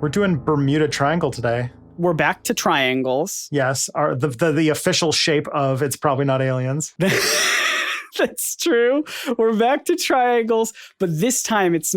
We're doing Bermuda Triangle today. We're back to triangles. Yes, the official shape of It's Probably Not Aliens. That's true. We're back to triangles, but this time it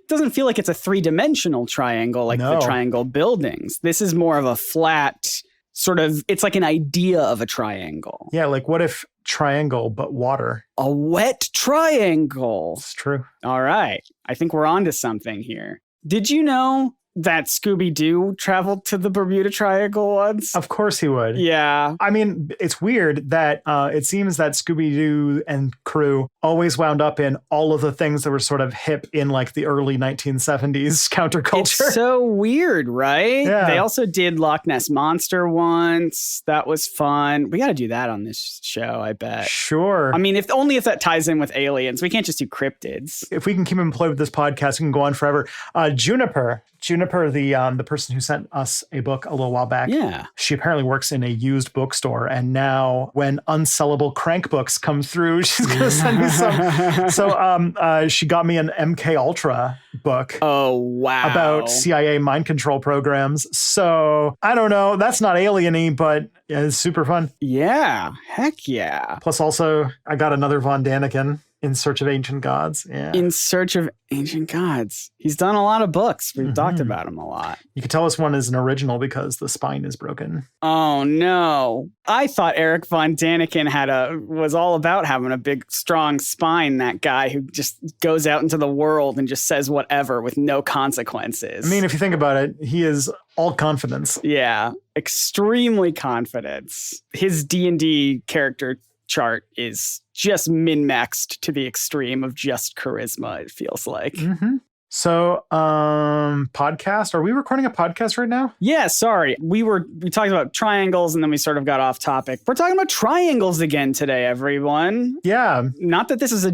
doesn't feel like it's a three-dimensional triangle like the triangle buildings. This is more of a flat sort of, it's like an idea of a triangle. Yeah, like what if triangle but water? A wet triangle. It's true. All right. I think we're onto something here. Did you know that Scooby-Doo traveled to the Bermuda Triangle once? Of course he would. Yeah. I mean, it's weird that it seems that Scooby-Doo and crew always wound up in all of the things that were sort of hip in like the early 1970s counterculture. It's so weird, right? Yeah. They also did Loch Ness Monster once. That was fun. We got to do that on this show, I bet. Sure. I mean, if that ties in with aliens. We can't just do cryptids. If we can keep employed with this podcast, we can go on forever. Juniper, the person who sent us a book a little while back. Yeah. She apparently works in a used bookstore, and now when unsellable crank books come through, she's going to send me some. So she got me an MK Ultra book. Oh, wow. About CIA mind control programs. So I don't know. That's not alien-y, but it's super fun. Yeah. Heck yeah. Plus also, I got another Von Daniken. In Search of Ancient Gods. Yeah. In Search of Ancient Gods. He's done a lot of books. We've talked about him a lot. You can tell this one is an original because the spine is broken. Oh, no. I thought Eric Von Daniken was all about having a big, strong spine, that guy who just goes out into the world and just says whatever with no consequences. I mean, if you think about it, he is all confidence. Yeah. Extremely confidence. His D&D character chart is just min-maxed to the extreme of just charisma, it feels like. Mm-hmm. So, podcast? Are we recording a podcast right now? Yeah, sorry. We talked about triangles and then we sort of got off topic. We're talking about triangles again today, everyone. Yeah. Not that this is a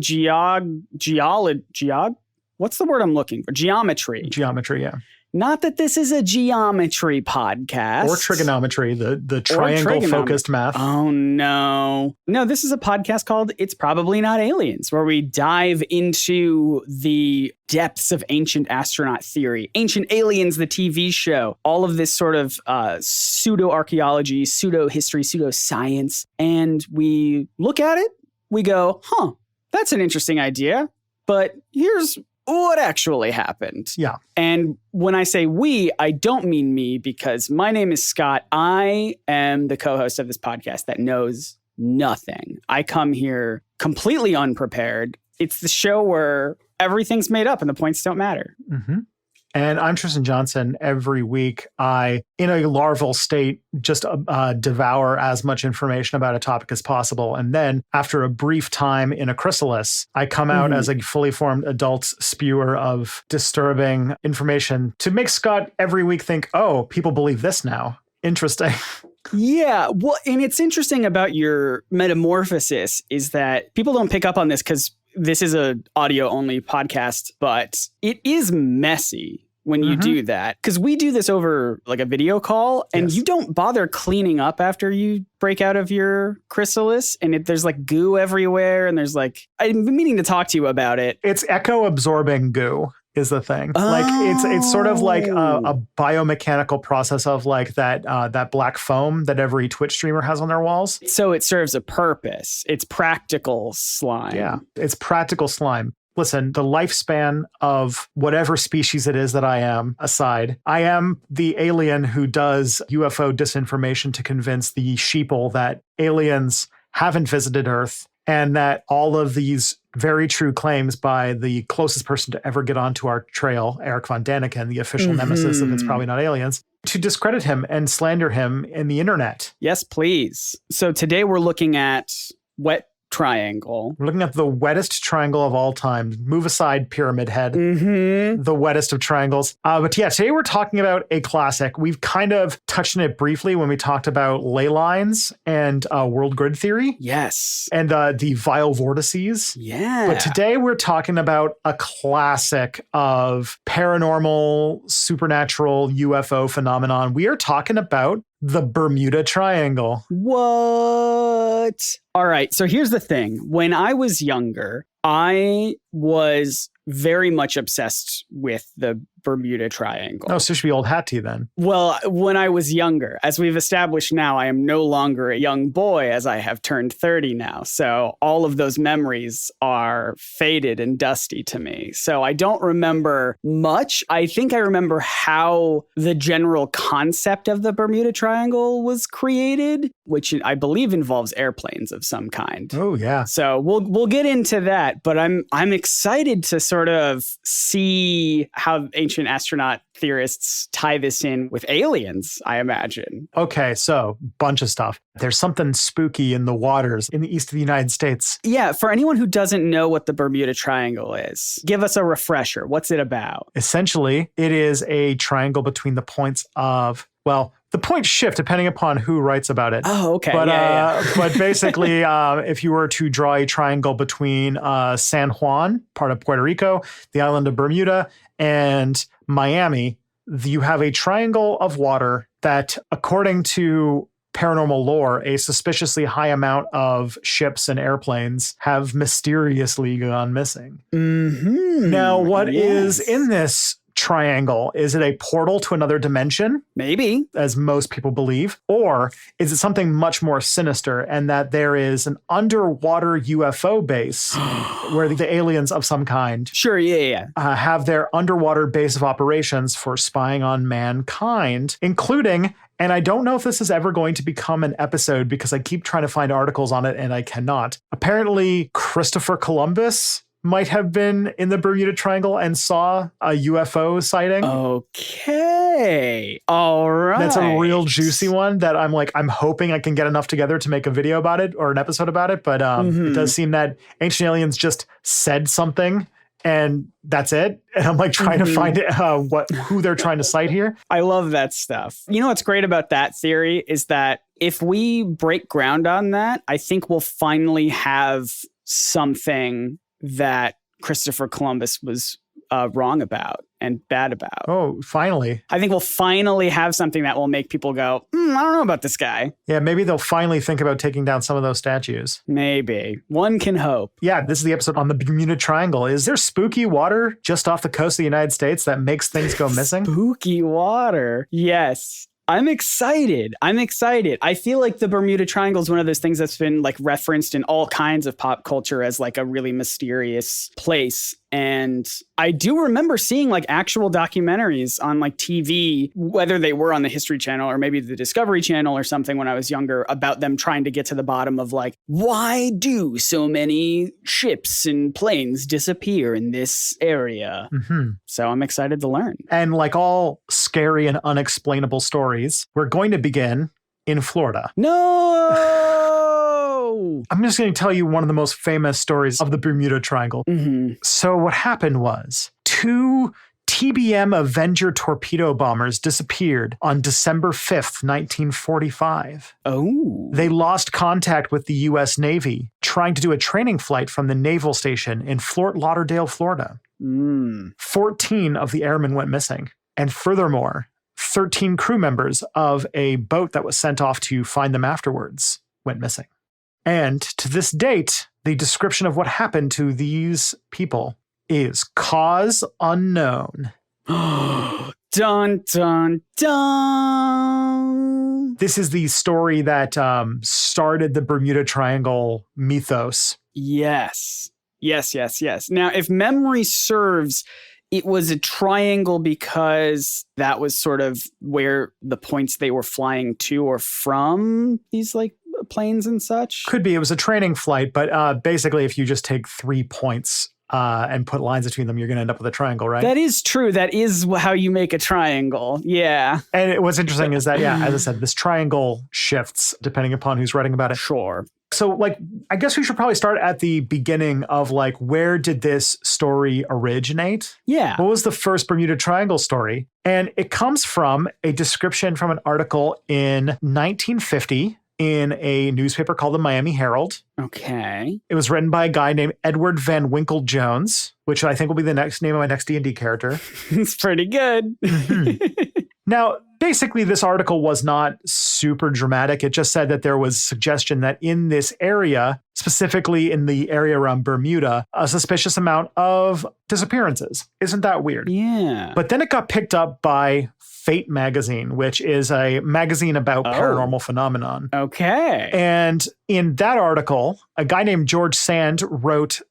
what's the word I'm looking for? Geometry. Geometry, yeah. Not that this is a geometry podcast. Or trigonometry, the triangle-focused math. Oh, no. No, this is a podcast called It's Probably Not Aliens, where we dive into the depths of ancient astronaut theory, Ancient Aliens, the TV show, all of this sort of pseudo-archaeology, pseudo-history, pseudo-science. And we look at it, we go, that's an interesting idea, but here's what actually happened. Yeah. And when I say we, I don't mean me, because my name is Scott. I am the co-host of this podcast that knows nothing. I come here completely unprepared. It's the show where everything's made up and the points don't matter. Mm-hmm. And I'm Tristan Johnson. Every week, I, in a larval state, just devour as much information about a topic as possible. And then, after a brief time in a chrysalis, I come out as a fully formed adult spewer of disturbing information to make Scott every week think, oh, people believe this now. Interesting. Yeah. Well, and it's interesting about your metamorphosis is that people don't pick up on this because this is a audio only podcast, but it is messy when you do that, because we do this over like a video call and you don't bother cleaning up after you break out of your chrysalis, and there's like goo everywhere, and there's like, I've been meaning to talk to you about it. It's echo absorbing goo is the thing. Like it's sort of like a biomechanical process of like that black foam that every Twitch streamer has on their walls. So it serves a purpose. It's practical slime. Yeah, it's practical slime. Listen, the lifespan of whatever species it is that I am aside, I am the alien who does UFO disinformation to convince the sheeple that aliens haven't visited Earth and that all of these very true claims by the closest person to ever get onto our trail, Eric Von Daniken, the official nemesis of It's Probably Not Aliens, to discredit him and slander him in the internet. Yes, please. So today we're looking at wet triangle. We're looking at the wettest triangle of all time. Move aside, Pyramid Head. The wettest of triangles. But yeah, today we're talking about a classic. We've kind of touched on it briefly when we talked about ley lines and world grid theory. Yes. And the vile vortices. Yeah. But today we're talking about a classic of paranormal, supernatural UFO phenomenon. We are talking about the Bermuda Triangle. What? All right. So here's the thing. When I was younger, I was very much obsessed with the Bermuda Triangle. Oh, so it should be old hat to you then. Well, when I was younger, as we've established now, I am no longer a young boy as I have turned 30 now. So all of those memories are faded and dusty to me. So I don't remember much. I think I remember how the general concept of the Bermuda Triangle was created, which I believe involves airplanes of some kind. Oh, yeah. So we'll get into that, but I'm excited to sort of see how ancient astronaut theorists tie this in with aliens, I imagine. Okay, so bunch of stuff. There's something spooky in the waters in the east of the United States. Yeah, for anyone who doesn't know what the Bermuda Triangle is, give us a refresher. What's it about? Essentially, it is a triangle between the points of, well, the points shift depending upon who writes about it. Oh, okay. But, yeah. but basically, if you were to draw a triangle between San Juan, part of Puerto Rico, the island of Bermuda, and Miami, you have a triangle of water that, according to paranormal lore, a suspiciously high amount of ships and airplanes have mysteriously gone missing. Mm-hmm. Now, what is in this triangle? Is it a portal to another dimension? Maybe. As most people believe. Or is it something much more sinister and that there is an underwater UFO base where the aliens of some kind Sure, yeah. have their underwater base of operations for spying on mankind, including, and I don't know if this is ever going to become an episode because I keep trying to find articles on it and I cannot. Apparently, Christopher Columbus might have been in the Bermuda Triangle and saw a UFO sighting. Okay. All right. That's a real juicy one that I'm hoping I can get enough together to make a video about it or an episode about it. But it does seem that ancient aliens just said something and that's it. And I'm trying to find it, who they're trying to cite here. I love that stuff. You know what's great about that theory is that if we break ground on that, I think we'll finally have something that Christopher Columbus was wrong about and bad about. Oh, finally. I think we'll finally have something that will make people go, I don't know about this guy. Yeah, maybe they'll finally think about taking down some of those statues. Maybe. One can hope. Yeah, this is the episode on the Bermuda Triangle. Is there spooky water just off the coast of the United States that makes things go missing? Spooky water. Yes. I'm excited. I feel like the Bermuda Triangle is one of those things that's been referenced in all kinds of pop culture as a really mysterious place. And I do remember seeing actual documentaries on TV, whether they were on the History Channel or maybe the Discovery Channel or something when I was younger, about them trying to get to the bottom of why do so many ships and planes disappear in this area? Mm-hmm. So I'm excited to learn. And like all scary and unexplainable stories, we're going to begin in Florida. No! I'm just going to tell you one of the most famous stories of the Bermuda Triangle. Mm-hmm. So what happened was 2 TBM Avenger torpedo bombers disappeared on December 5th, 1945. Oh. They lost contact with the U.S. Navy trying to do a training flight from the naval station in Fort Lauderdale, Florida. 14 of the airmen went missing. And furthermore, 13 crew members of a boat that was sent off to find them afterwards went missing. And to this date, the description of what happened to these people is cause unknown. Dun, dun, dun. This is the story that started the Bermuda Triangle mythos. Yes. Now, if memory serves, it was a triangle because that was sort of where the points they were flying to or from, these planes and such. Could be. It was a training flight, but basically if you just take 3 points and put lines between them, you're going to end up with a triangle, right? That is true. That is how you make a triangle. Yeah. And what's interesting is that, as I said, this triangle shifts depending upon who's writing about it. Sure. So, I guess we should probably start at the beginning of, where did this story originate? Yeah. What was the first Bermuda Triangle story? And it comes from a description from an article in 1950 in a newspaper called the Miami Herald. Okay. It was written by a guy named Edward Van Winkle Jones, which I think will be the next name of my next D&D character. It's pretty good. Mm-hmm. Now, basically, this article was not super dramatic. It just said that there was suggestion that in this area, specifically in the area around Bermuda, a suspicious amount of disappearances. Isn't that weird? Yeah. But then it got picked up by Fate magazine, which is a magazine about paranormal phenomenon. Okay. And in that article, a guy named George Sand wrote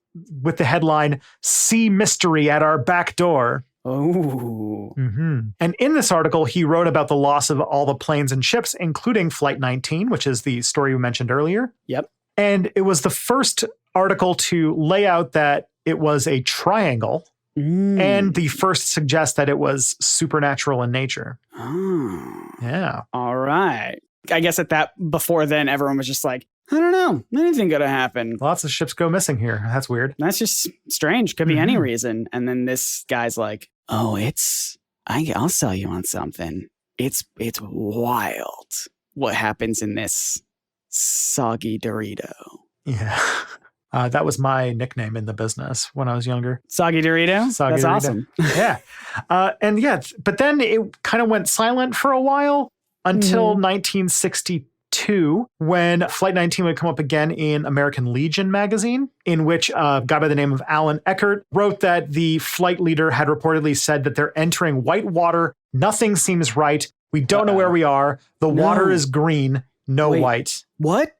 with the headline, "Sea Mystery at Our Back Door." Oh. Mm-hmm. And in this article, he wrote about the loss of all the planes and ships, including Flight 19, which is the story we mentioned earlier. Yep. And it was the first article to lay out that it was a triangle and the first to suggest that it was supernatural in nature. Oh. Yeah. All right. I guess before then, everyone was just like, I don't know. Anything could have happened. Lots of ships go missing here. That's weird. That's just strange. Could be any reason. And then this guy's like, oh, I'll sell you on something. It's wild what happens in this soggy Dorito. Yeah. That was my nickname in the business when I was younger. Soggy Dorito? Soggy That's Dorito. awesome. Yeah. But then it kind of went silent for a while until 1962, when Flight 19 would come up again in American Legion magazine, in which a guy by the name of Alan Eckert wrote that the flight leader had reportedly said that they're entering white water. Nothing seems right. We don't know where we are. The water is green, white. What?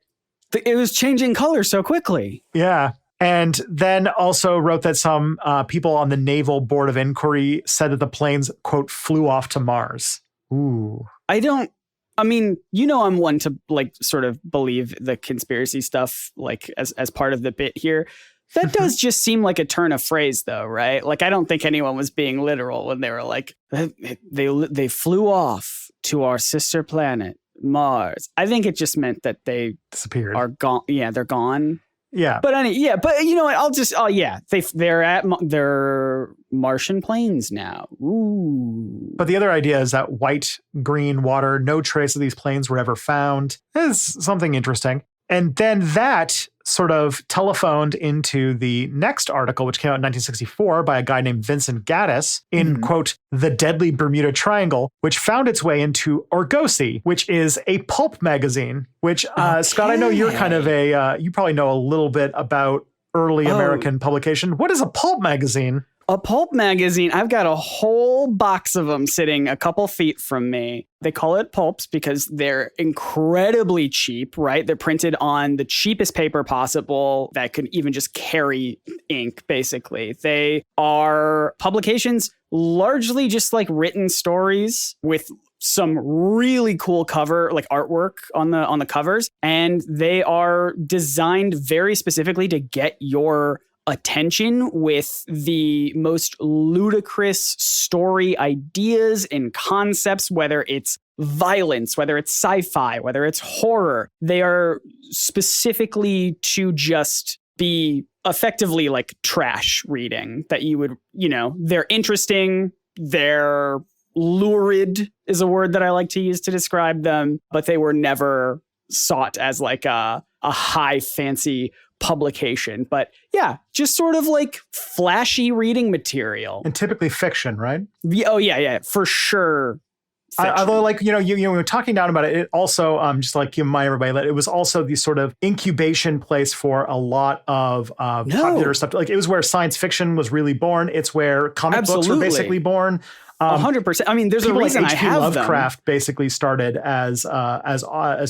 It was changing color so quickly. Yeah. And then also wrote that some people on the Naval Board of Inquiry said that the planes, quote, flew off to Mars. Ooh. I'm one to like sort of believe the conspiracy stuff, like as part of the bit here. That does just seem like a turn of phrase though, right? Like, I don't think anyone was being literal when they were like, they flew off to our sister planet, Mars. I think it just meant that they disappeared. Are gone. Yeah, they're gone. Yeah. But you know what? They're Martian planes now. Ooh. But the other idea is that white, green water, no trace of these planes were ever found. Is something interesting. And then that sort of telephoned into the next article, which came out in 1964 by a guy named Vincent Gaddis in, quote, The Deadly Bermuda Triangle, which found its way into Argosy, which is a pulp magazine, which, Scott, I know you're kind of you probably know a little bit about early American publication. What is a pulp magazine? A pulp magazine. I've got a whole box of them sitting a couple feet from me. They call it pulps because they're incredibly cheap, right? They're printed on the cheapest paper possible that could even just carry ink, basically. They are publications largely just like written stories with some really cool cover, like artwork on the covers. And they are designed very specifically to get your attention with the most ludicrous story ideas and concepts, whether it's violence, whether it's sci-fi, whether it's horror. They are specifically to just be effectively like trash reading that you would, they're interesting, they're lurid is a word that I like to use to describe them, but they were never sought as like a high fancy publication. But yeah, just sort of like flashy reading material. And typically fiction, right? Yeah, for sure. Although, like, you were talking down about it, it also, just like you remind everybody that it was also the sort of incubation place for a lot of popular stuff. Like, it was where science fiction was really born. It's where comic books were basically born. 100%. I mean, there's a reason like I have Lovecraft them. Basically started as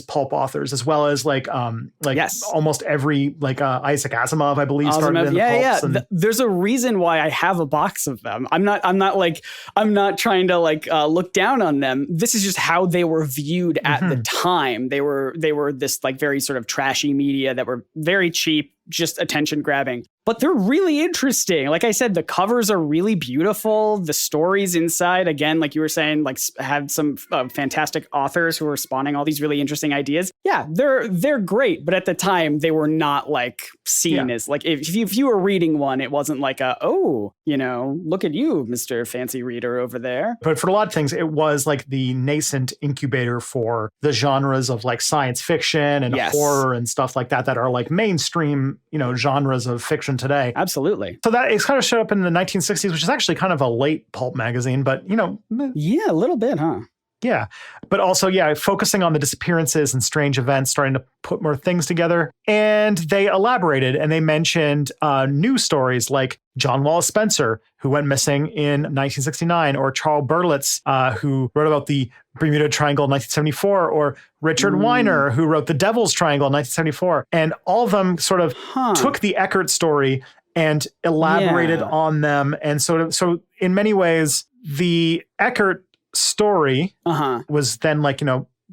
pulp authors, as well as almost every Isaac Asimov, I believe, started in the pulps. And there's a reason why I have a box of them. I'm not trying to look down on them. This is just how they were viewed at the time. They were this like very sort of trashy media that were very cheap, just attention grabbing. But they're really interesting. Like I said, the covers are really beautiful. The stories inside, again, like you were saying, like had some fantastic authors who were spawning all these really interesting ideas. Yeah, they're great. But at the time, they were not like seen as like if you were reading one, it wasn't like look at you, Mr. Fancy Reader over there. But for a lot of things, it was like the nascent incubator for the genres of like science fiction and horror and stuff like that are like mainstream, genres of fiction today. Absolutely. So that it's kind of showed up in the 1960s, which is actually kind of a late pulp magazine, but Yeah, a little bit, huh? Yeah. But also, focusing on the disappearances and strange events, starting to put more things together. And they elaborated and they mentioned news stories like John Wallace Spencer, who went missing in 1969, or Charles Berlitz, who wrote about the Bermuda Triangle in 1974, or Richard Weiner, who wrote the Devil's Triangle in 1974. And all of them sort of took the Eckert story and elaborated on them. And so in many ways, the Eckert story was then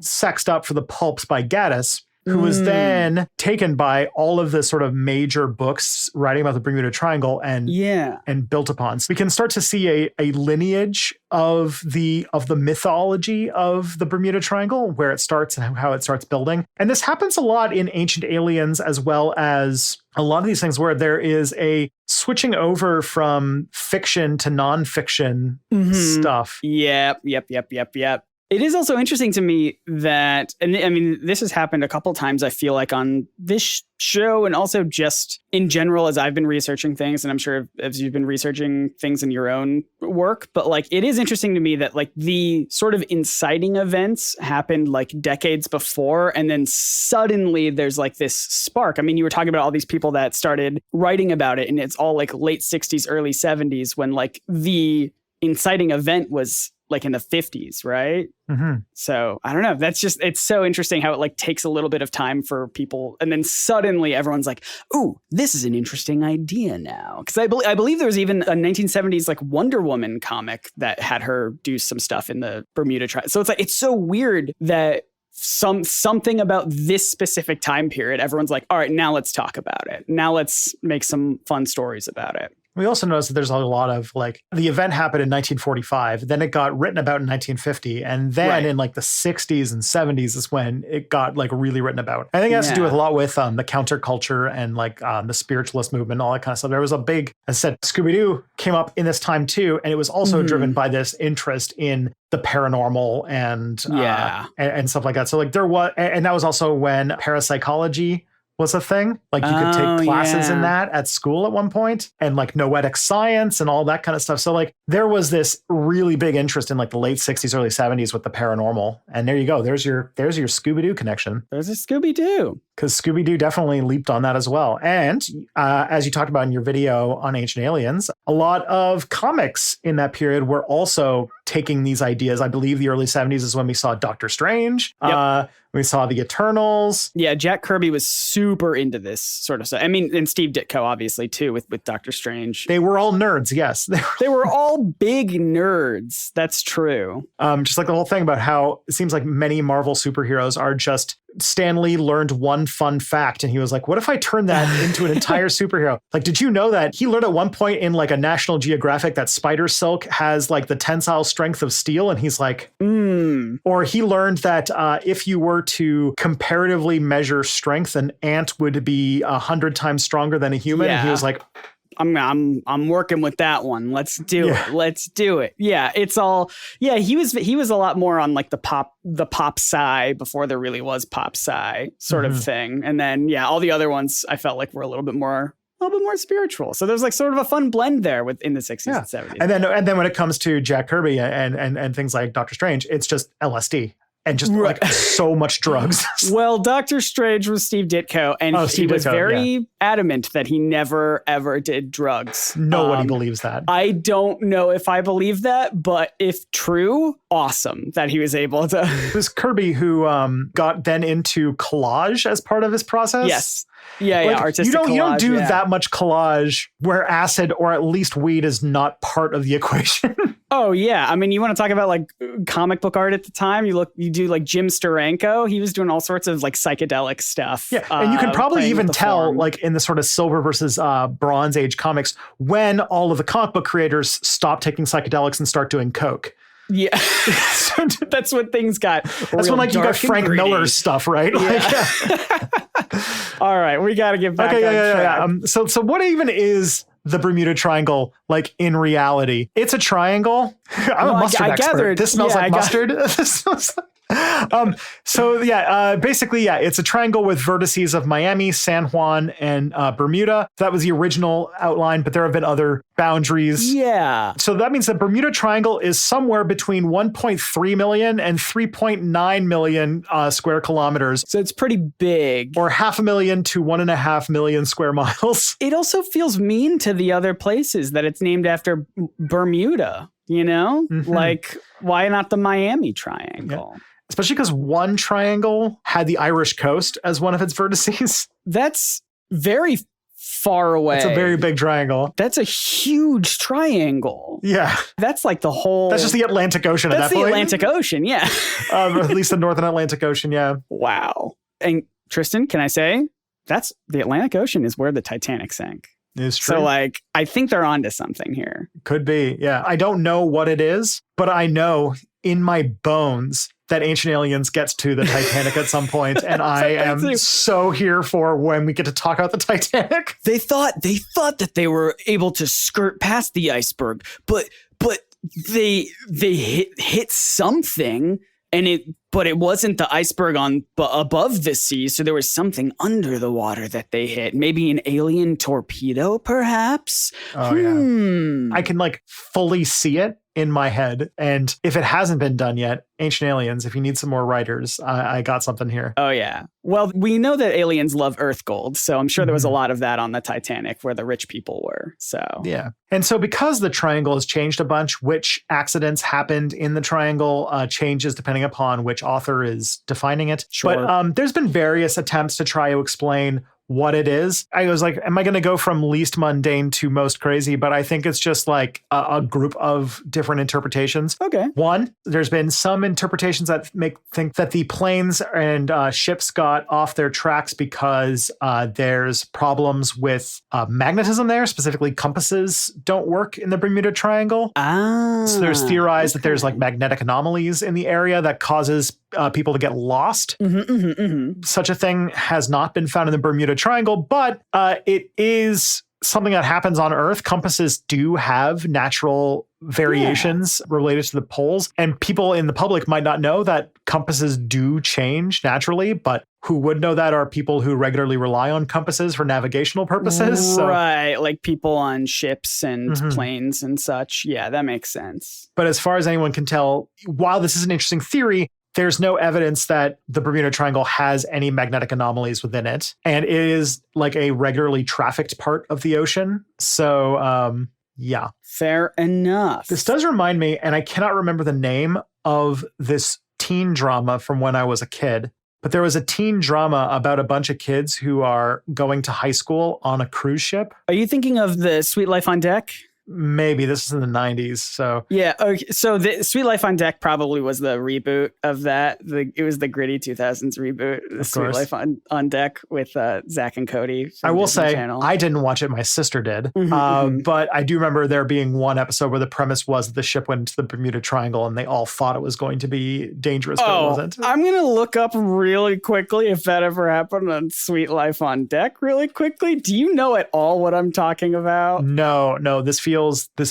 sexed up for the pulps by Gaddis, who was then taken by all of the sort of major books writing about the Bermuda Triangle and built upon. So we can start to see a lineage of the mythology of the Bermuda Triangle, where it starts and how it starts building. And this happens a lot in Ancient Aliens, as well as a lot of these things where there is a switching over from fiction to nonfiction stuff. Yep. It is also interesting to me that, and I mean, this has happened a couple times, I feel like, on this show, and also just in general as I've been researching things, and I'm sure as you've been researching things in your own work. But like, it is interesting to me that like the sort of inciting events happened like decades before, and then suddenly there's like this spark. I mean, you were talking about all these people that started writing about it, and it's all like late 60s, early 70s, when like the inciting event was like in the 50s, right? So I don't know. That's just, it's so interesting how it like takes a little bit of time for people. And then suddenly everyone's like, ooh, this is an interesting idea now. Because I believe there was even a 1970s like Wonder Woman comic that had her do some stuff in the Bermuda Triangle. So it's like, it's so weird that something about this specific time period, everyone's like, all right, now let's talk about it. Now let's make some fun stories about it. We also noticed that there's a lot of like, the event happened in 1945, then it got written about in 1950, and then in like the 60s and 70s is when it got like really written about. I think it has to do with a lot with the counterculture and like the spiritualist movement, all that kind of stuff. There was a big, as I said, Scooby-Doo came up in this time too, and it was also driven by this interest in the paranormal and stuff like that. So like there was, and that was also when parapsychology was a thing. Like you could take classes in that at school at one point, and like noetic science and all that kind of stuff. So like there was this really big interest in like the late 60s, early 70s with the paranormal. And there you go. There's your Scooby-Doo connection. There's a Scooby-Doo. Because Scooby-Doo definitely leaped on that as well. And as you talked about in your video on Ancient Aliens, a lot of comics in that period were also taking these ideas. I believe the early 70s is when we saw Doctor Strange. We saw the Eternals. Yeah, Jack Kirby was super into this sort of stuff. I mean, and Steve Ditko, obviously, too, with Doctor Strange. They were all nerds, yes. They were all big nerds. That's true. Just like the whole thing about how it seems like many Marvel superheroes are just Stan Lee learned one fun fact and he was like, what if I turn that into an entire superhero? Like, did you know that he learned at one point in like a National Geographic that spider silk has like the tensile strength of steel? And he's like, Or he learned that if you were to comparatively measure strength, an ant would be 100 times stronger than a human. And he was like, I'm working with that one. Let's do it. Let's do it. Yeah, it's all. Yeah, he was a lot more on like the pop sci before there really was pop sci sort of thing. And then all the other ones I felt like were a little bit more spiritual. So there's like sort of a fun blend there in the 60s and 70s. And then when it comes to Jack Kirby and things like Doctor Strange, it's just LSD. And just like so much drugs. Well, Doctor Strange was Steve Ditko, and he was very adamant that he never, ever did drugs. Nobody believes that. I don't know if I believe that, but if true, awesome that he was able to. It was Kirby who got then into collage as part of his process. Yes. Yeah, artistic you collage. You don't do that much collage where acid or at least weed is not part of the equation. Oh, yeah. I mean, you want to talk about like comic book art at the time? You do like Jim Steranko. He was doing all sorts of like psychedelic stuff. Yeah. And you can probably even tell like in the sort of silver versus bronze age comics when all of the comic book creators stop taking psychedelics and start doing coke. Yeah. That's when things got That's when like you got Frank Miller's stuff, right? Yeah. All right. We got to get back on track. So what even is the Bermuda Triangle like in reality? It's a triangle. I'm a mustard expert. This smells like mustard. Basically, it's a triangle with vertices of Miami, San Juan, and Bermuda. That was the original outline, but there have been other boundaries. Yeah. So that means the Bermuda Triangle is somewhere between 1.3 million and 3.9 million square kilometers. So it's pretty big. Or 500,000 to 1.5 million square miles. It also feels mean to the other places that it's named after Bermuda, you know? Mm-hmm. Like, why not the Miami Triangle? Yeah. Especially because one triangle had the Irish coast as one of its vertices. That's very far away. It's a very big triangle. That's a huge triangle. Yeah. That's like the whole... That's just the Atlantic Ocean at that point. That's the Atlantic Ocean, yeah. At least the Northern Atlantic Ocean, yeah. Wow. And Tristan, can I say, that's the Atlantic Ocean is where the Titanic sank. It's true. So, like, I think they're onto something here. Could be, yeah. I don't know what it is, but I know in my bones that Ancient Aliens gets to the Titanic at some point, and I am so here for when we get to talk about the Titanic. They thought that they were able to skirt past the iceberg, but they hit something, and it wasn't the iceberg above the sea, so there was something under the water that they hit. Maybe an alien torpedo, perhaps? Oh, yeah. I can like fully see it in my head. And if it hasn't been done yet, Ancient Aliens, if you need some more writers, I got something here. Oh, yeah. Well, we know that aliens love Earth gold, so I'm sure there was a lot of that on the Titanic where the rich people were. So yeah. And so because the triangle has changed a bunch, which accidents happened in the triangle changes depending upon which author is defining it. Sure. But there's been various attempts to try to explain what it is. I was like, am I going to go from least mundane to most crazy? But I think it's just like a group of different interpretations. Okay. One, there's been some interpretations that think that the planes and ships got off their tracks because there's problems with magnetism there. Specifically, compasses don't work in the Bermuda Triangle. So there's theorized that there's like magnetic anomalies in the area that causes people to get lost. Such a thing has not been found in the Bermuda Triangle, but it is something that happens on Earth. Compasses do have natural variations related to the poles, and people in the public might not know that compasses do change naturally, but who would know that are people who regularly rely on compasses for navigational purposes. Right, like people on ships and planes and such. Yeah, that makes sense. But as far as anyone can tell, while this is an interesting theory, there's no evidence that the Bermuda Triangle has any magnetic anomalies within it. And it is like a regularly trafficked part of the ocean. So, yeah. Fair enough. This does remind me, and I cannot remember the name of this teen drama from when I was a kid, but there was a teen drama about a bunch of kids who are going to high school on a cruise ship. Are you thinking of the Sweet Life on Deck? Maybe. This is in the 90s. So yeah. Okay. So the Sweet Life on Deck probably was the reboot of that. It was the gritty 2000s reboot. The Sweet Life on Deck with Zach and Cody. I will say I didn't watch it. My sister did. But I do remember there being one episode where the premise was that the ship went into the Bermuda Triangle and they all thought it was going to be dangerous, but it wasn't. I'm going to look up really quickly if that ever happened on Sweet Life on Deck really quickly. Do you know at all what I'm talking about? No. This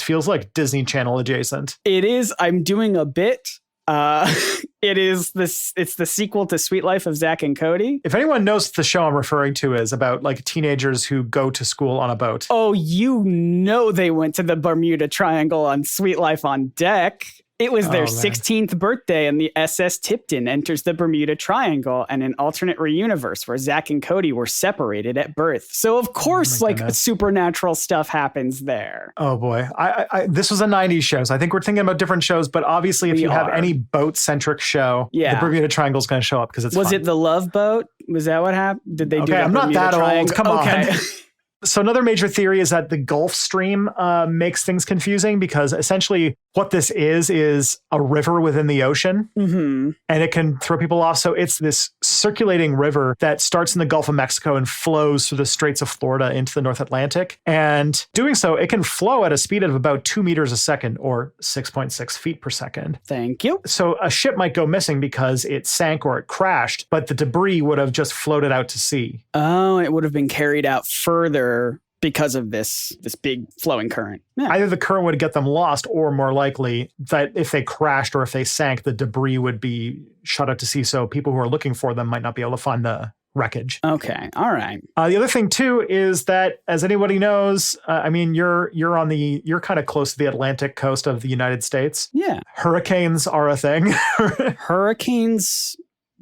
feels like Disney Channel adjacent. It is. I'm doing a bit. It's the sequel to Sweet Life of Zach and Cody. If anyone knows what the show I'm referring to is about, like teenagers who go to school on a boat. Oh, you know they went to the Bermuda Triangle on Sweet Life on Deck. It was their 16th birthday, and the SS Tipton enters the Bermuda Triangle and an alternate universe where Zach and Cody were separated at birth. So, of course, supernatural stuff happens there. Oh, boy. This was a 90s show, so I think we're thinking about different shows. But obviously, if you have any boat-centric show, the Bermuda Triangle is going to show up because it's Was it the Love Boat? Was that what happened? Did they do I'm not that old. Come on. So another major theory is that the Gulf Stream makes things confusing because essentially what this is a river within the ocean, and it can throw people off. So it's this circulating river that starts in the Gulf of Mexico and flows through the Straits of Florida into the North Atlantic. And doing so, it can flow at a speed of about 2 meters a second or 6.6 feet per second. Thank you. So a ship might go missing because it sank or it crashed, but the debris would have just floated out to sea. Oh, it would have been carried out further because of this big flowing current. Yeah. Either the current would get them lost, or more likely that if they crashed or if they sank, the debris would be shot out to sea. So people who are looking for them might not be able to find the wreckage. Okay. All right. The other thing too is that, as anybody knows, I mean, you're kind of close to the Atlantic coast of the United States. Yeah. Hurricanes are a thing. Hurricanes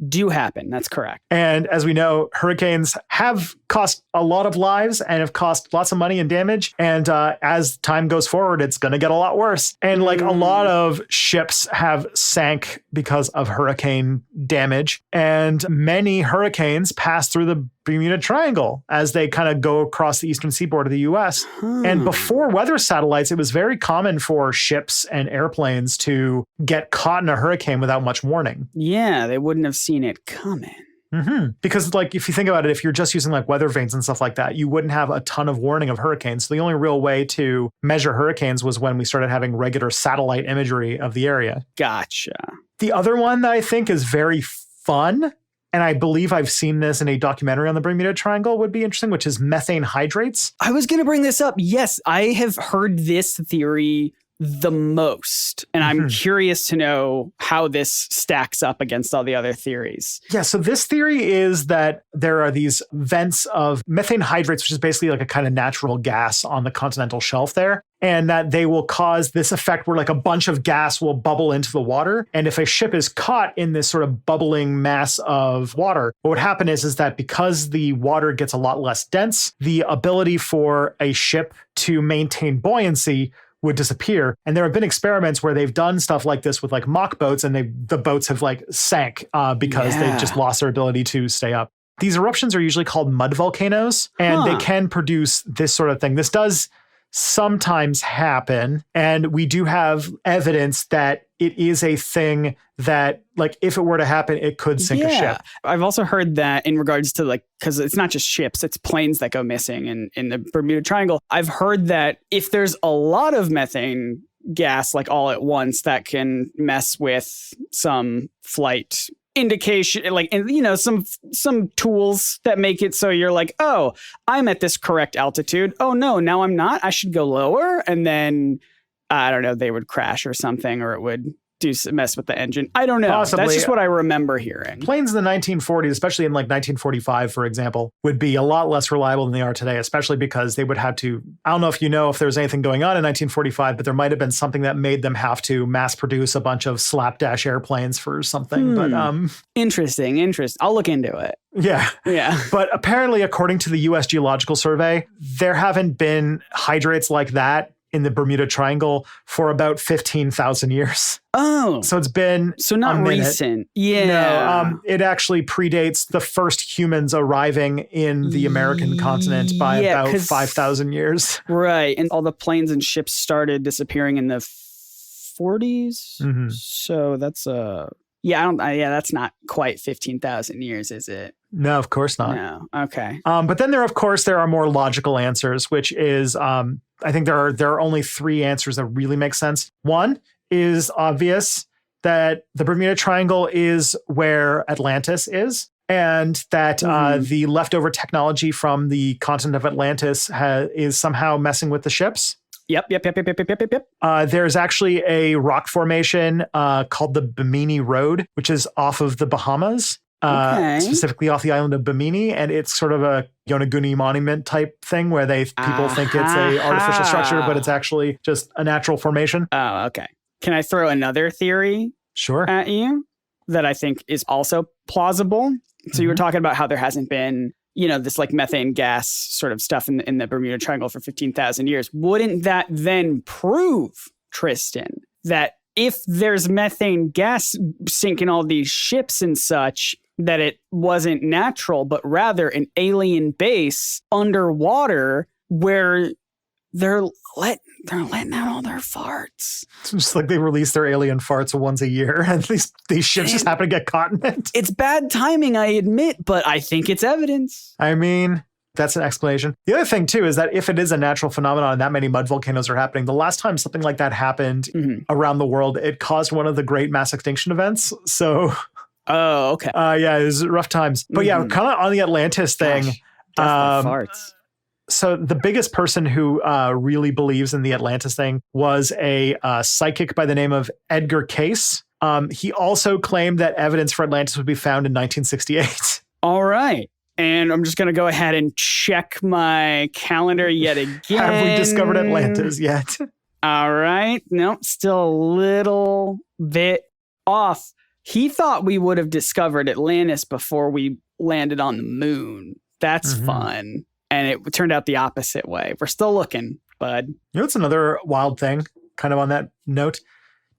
do happen. That's correct. And as we know, hurricanes have cost a lot of lives and have cost lots of money and damage. And as time goes forward, it's going to get a lot worse. And like a lot of ships have sank because of hurricane damage. And many hurricanes pass through the Bermuda Triangle as they kind of go across the eastern seaboard of the US. And before weather satellites, it was very common for ships and airplanes to get caught in a hurricane without much warning. Yeah, they wouldn't have seen it coming. Mm-hmm. Because like, if you think about it, if you're just using like weather vanes and stuff like that, you wouldn't have a ton of warning of hurricanes. So the only real way to measure hurricanes was when we started having regular satellite imagery of the area. Gotcha. The other one that I think is very fun, and I believe I've seen this in a documentary on the Bermuda Triangle, would be interesting, which is methane hydrates. I was going to bring this up. Yes, I have heard this theory the most, and I'm curious to know how this stacks up against all the other theories. Yeah, so this theory is that there are these vents of methane hydrates, which is basically like a kind of natural gas on the continental shelf there, and that they will cause this effect where like a bunch of gas will bubble into the water. And if a ship is caught in this sort of bubbling mass of water, what would happen is that because the water gets a lot less dense, the ability for a ship to maintain buoyancy would disappear. And there have been experiments where they've done stuff like this with like mock boats, and the boats have like sank because they just lost their ability to stay up. These eruptions are usually called mud volcanoes, and they can produce this sort of thing. This does sometimes happen, and we do have evidence that it is a thing that, like, if it were to happen, it could sink a ship. I've also heard that in regards to, like, because it's not just ships, it's planes that go missing in the Bermuda Triangle. I've heard that if there's a lot of methane gas, like all at once, that can mess with some flight indication, like, and you know, some tools that make it so you're like, oh, I'm at this correct altitude. Oh no, now I'm not. I should go lower. And then I don't know, they would crash or something, or it would mess with the engine. I don't know. Possibly. That's just what I remember hearing. Planes in the 1940s, especially in like 1945, for example, would be a lot less reliable than they are today, especially because they would have to, I don't know if you know if there was anything going on in 1945, but there might have been something that made them have to mass produce a bunch of slapdash airplanes for something. But Interesting. I'll look into it. Yeah. But apparently, according to the U.S. Geological Survey, there haven't been hydrates like that in the Bermuda Triangle for about 15,000 years. Oh. So it's been not recent. Yeah. No, it actually predates the first humans arriving in the American continent by about 5,000 years. Right. And all the planes and ships started disappearing in the 40s. Mm-hmm. So that's that's not quite 15,000 years, is it? No, of course not. No. Okay. But then there are more logical answers, which is, I think there are only three answers that really make sense. One is obvious, that the Bermuda Triangle is where Atlantis is, and that the leftover technology from the continent of Atlantis is somehow messing with the ships. Yep. There's actually a rock formation called the Bimini Road, which is off of the Bahamas. Specifically off the island of Bimini, and it's sort of a Yonaguni monument type thing where people think it's a artificial structure, but it's actually just a natural formation. Oh, okay. Can I throw another theory at you that I think is also plausible? So you were talking about how there hasn't been, this like methane gas sort of stuff in the Bermuda Triangle for 15,000 years. Wouldn't that then prove, Tristan, that if there's methane gas sinking all these ships and such, that it wasn't natural, but rather an alien base underwater where they're letting out all their farts? It's just like they release their alien farts once a year, and these ships just happen to get caught in it. It's bad timing, I admit, but I think it's evidence. I mean, that's an explanation. The other thing, too, is that if it is a natural phenomenon and that many mud volcanoes are happening, the last time something like that happened around the world, it caused one of the great mass extinction events. So... Oh, okay. It was rough times. But yeah, kind of on the Atlantis thing. Farts. So the biggest person who really believes in the Atlantis thing was a psychic by the name of Edgar Cayce. He also claimed that evidence for Atlantis would be found in 1968. All right. And I'm just going to go ahead and check my calendar yet again. Have we discovered Atlantis yet? All right. Nope. Still a little bit off. He thought we would have discovered Atlantis before we landed on the moon. That's fun. And it turned out the opposite way. We're still looking, bud. You know what's another wild thing, kind of on that note?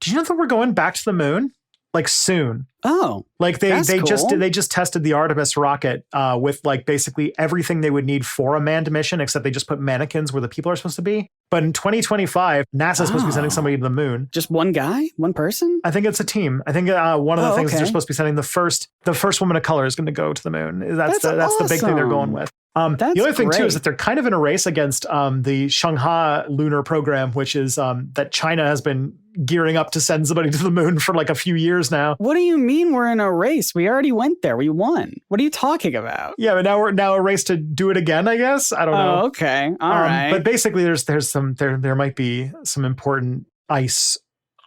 Did you know that we're going back to the moon? Like soon. Oh, like they cool. just tested the Artemis rocket with like basically everything they would need for a manned mission, except they just put mannequins where the people are supposed to be. But in 2025, NASA's supposed to be sending somebody to the moon. Just one guy, one person. I think it's a team. I think one of the things is they're supposed to be sending the first woman of color is going to go to the moon. That's the big thing they're going with. The other thing too is that they're kind of in a race against the Shanghai lunar program, which is that China has been gearing up to send somebody to the moon for like a few years now. What do you mean we're in a race? We already went there. We won. What are you talking about? Yeah, but now we're a race to do it again, I guess. I don't know. Oh, okay. All right. But basically there might be some important ice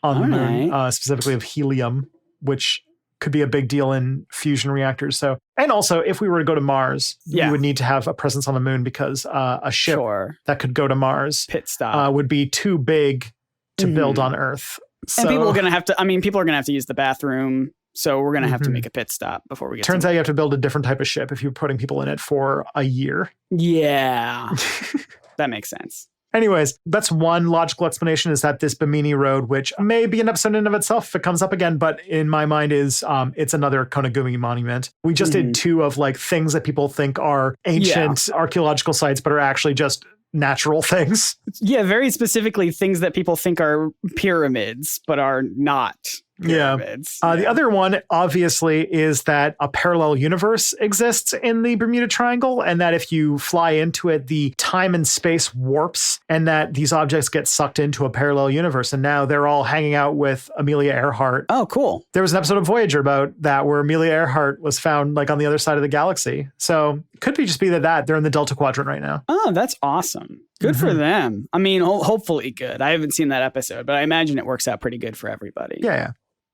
on the moon, specifically of helium, which could be a big deal in fusion reactors. So, and also if we were to go to Mars, we would need to have a presence on the moon because a ship that could go to Mars pit stop would be too big to build on Earth. So, and people are going to have to use the bathroom. So we're going to have to make a pit stop before we get Turns out you have to build a different type of ship if you're putting people in it for a year. Yeah. That makes sense. Anyways, that's one logical explanation, is that this Bimini Road, which may be an episode in and of itself if it comes up again, but in my mind is it's another Konigumi monument. We just did two of like things that people think are ancient archaeological sites, but are actually just natural things. Yeah, very specifically things that people think are pyramids, but are not pyramids. The other one, obviously, is that a parallel universe exists in the Bermuda Triangle, and that if you fly into it, the time and space warps, and that these objects get sucked into a parallel universe. And now they're all hanging out with Amelia Earhart. Oh, cool. There was an episode of Voyager about that where Amelia Earhart was found like on the other side of the galaxy. So it could just be that they're in the Delta Quadrant right now. Oh, that's awesome. Good for them. I mean, hopefully good. I haven't seen that episode, but I imagine it works out pretty good for everybody. Yeah.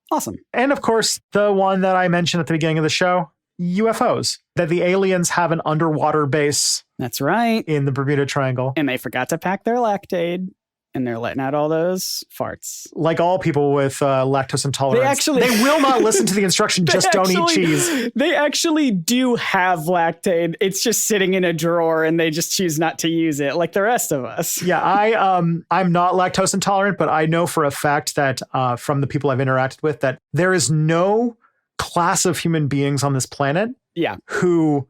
Awesome. And of course, the one that I mentioned at the beginning of the show, UFOs, that the aliens have an underwater base. That's right. In the Bermuda Triangle. And they forgot to pack their Lactaid, and they're letting out all those farts. Like all people with lactose intolerance. They will not listen to the instruction, just don't eat cheese. They actually do have Lactaid. It's just sitting in a drawer and they just choose not to use it like the rest of us. Yeah, I'm not lactose intolerant, but I know for a fact that from the people I've interacted with that there is no class of human beings on this planet who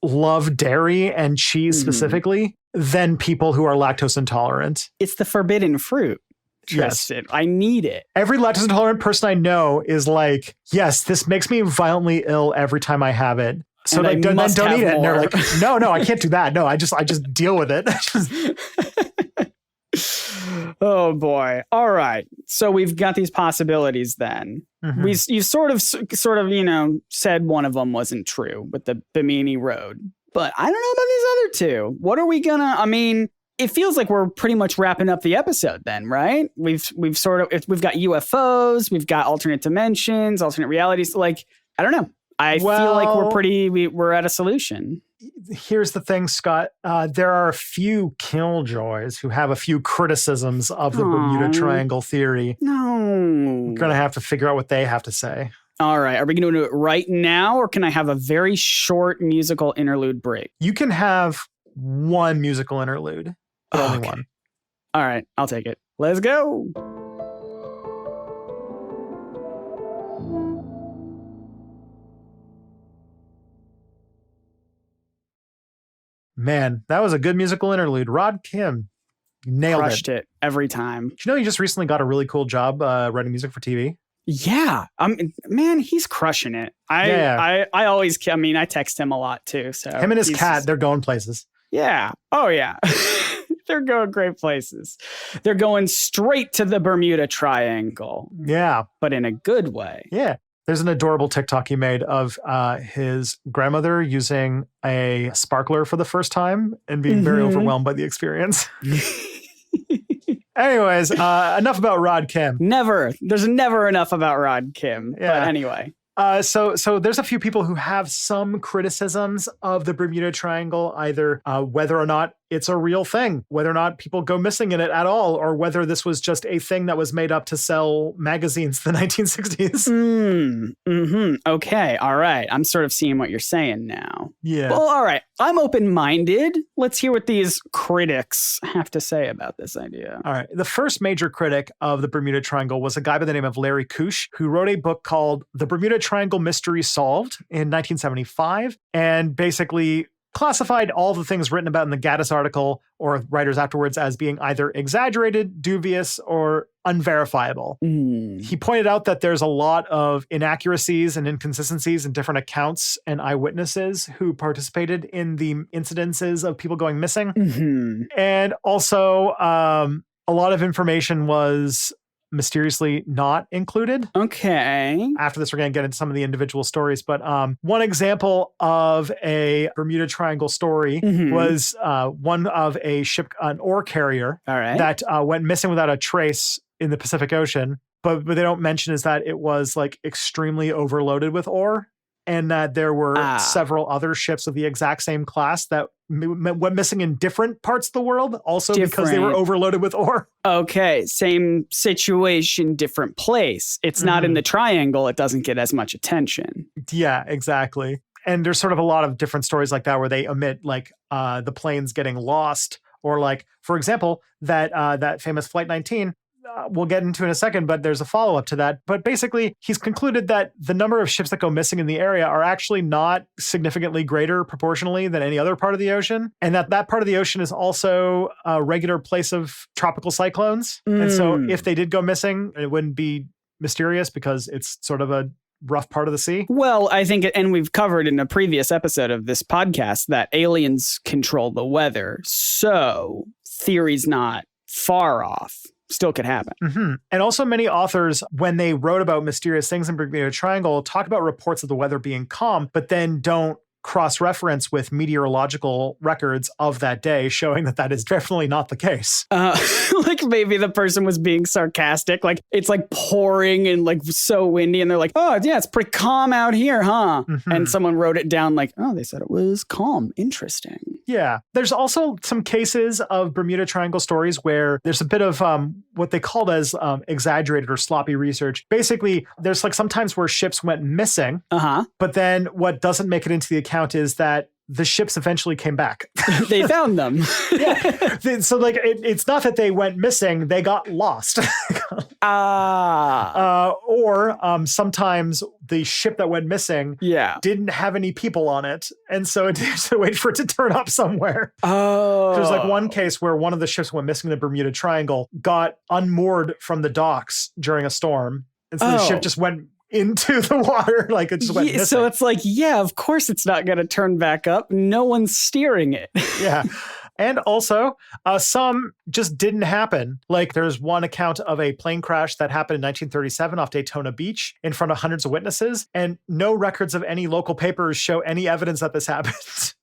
love dairy and cheese specifically than people who are lactose intolerant. It's the forbidden fruit. Tristan. Yes. I need it. Every lactose intolerant person I know is like, yes, this makes me violently ill every time I have it. So like, don't eat it. And they're like, no, I can't do that. No, I just deal with it. Oh boy. All right. So we've got these possibilities then. You sort of, said one of them wasn't true with the Bimini Road. But I don't know about these other two. What are we it feels like we're pretty much wrapping up the episode then, right? We've got UFOs, we've got alternate dimensions, alternate realities. Like, I don't know. I feel like we're at a solution. Here's the thing, Scott. There are a few killjoys who have a few criticisms of the Bermuda Triangle theory. No. We're going to have to figure out what they have to say. All right. Are we going to do it right now, or can I have a very short musical interlude break? You can have one musical interlude, but only one. All right. I'll take it. Let's go. Man, that was a good musical interlude. Rod Kim nailed Crushed it every time. Did you know he just recently got a really cool job writing music for TV? Yeah. Man, he's crushing it. I text him a lot too. So him and his cat, they're going places. Yeah. Oh yeah. They're going great places. They're going straight to the Bermuda Triangle. Yeah. But in a good way. Yeah. There's an adorable TikTok he made of his grandmother using a sparkler for the first time and being very overwhelmed by the experience. Anyways, enough about Rod Kim. Never. There's never enough about Rod Kim. Yeah. But anyway. So there's a few people who have some criticisms of the Bermuda Triangle, either whether or not it's a real thing, whether or not people go missing in it at all, or whether this was just a thing that was made up to sell magazines in the 1960s. Okay. All right. I'm sort of seeing what you're saying now. Yeah. Well, all right. I'm open-minded. Let's hear what these critics have to say about this idea. All right. The first major critic of the Bermuda Triangle was a guy by the name of Larry Kusch, who wrote a book called The Bermuda Triangle Mystery Solved in 1975, and basically classified all the things written about in the Gaddis article or writers afterwards as being either exaggerated, dubious, or unverifiable. He pointed out that there's a lot of inaccuracies and inconsistencies in different accounts and eyewitnesses who participated in the incidences of people going missing. And also, a lot of information was mysteriously not included. Okay. After this, we're going to get into some of the individual stories. But one example of a Bermuda Triangle story was one of a ship, an ore carrier that went missing without a trace in the Pacific Ocean. But what they don't mention is that it was like extremely overloaded with ore, and that there were several other ships of the exact same class that went missing in different parts of the world, also because they were overloaded with ore. Okay, same situation, different place. It's not in the triangle. It doesn't get as much attention. Yeah, exactly. And there's sort of a lot of different stories like that where they omit like the planes getting lost, or like, for example, that famous Flight 19. We'll get into in a second, but there's a follow-up to that. But basically, he's concluded that the number of ships that go missing in the area are actually not significantly greater proportionally than any other part of the ocean, and that part of the ocean is also a regular place of tropical cyclones. And so if they did go missing, it wouldn't be mysterious because it's sort of a rough part of the sea. Well, I think, and we've covered in a previous episode of this podcast, that aliens control the weather. So theory's not far off. Still could happen. And also many authors, when they wrote about mysterious things in Bermuda Triangle, talk about reports of the weather being calm, but then don't cross-reference with meteorological records of that day, showing that that is definitely not the case. Like maybe the person was being sarcastic, like it's like pouring and like so windy, and they're like, oh yeah, it's pretty calm out here, huh? And someone wrote it down like, oh, they said it was calm. Interesting. Yeah. There's also some cases of Bermuda Triangle stories where there's a bit of what they called as exaggerated or sloppy research. Basically, there's like sometimes where ships went missing, but then what doesn't make it into the account is that the ships eventually came back. They found them. Yeah. So like, it's not that they went missing, they got lost. Or sometimes the ship that went missing didn't have any people on it. And so it had to wait for it to turn up somewhere. There's like one case where one of the ships went missing in the Bermuda Triangle, got unmoored from the docks during a storm. And so the ship just went into the water, like it just went missing. So it's like, yeah, of course it's not going to turn back up. No one's steering it. Yeah. And also, some just didn't happen. Like there's one account of a plane crash that happened in 1937 off Daytona Beach in front of hundreds of witnesses, and no records of any local papers show any evidence that this happened.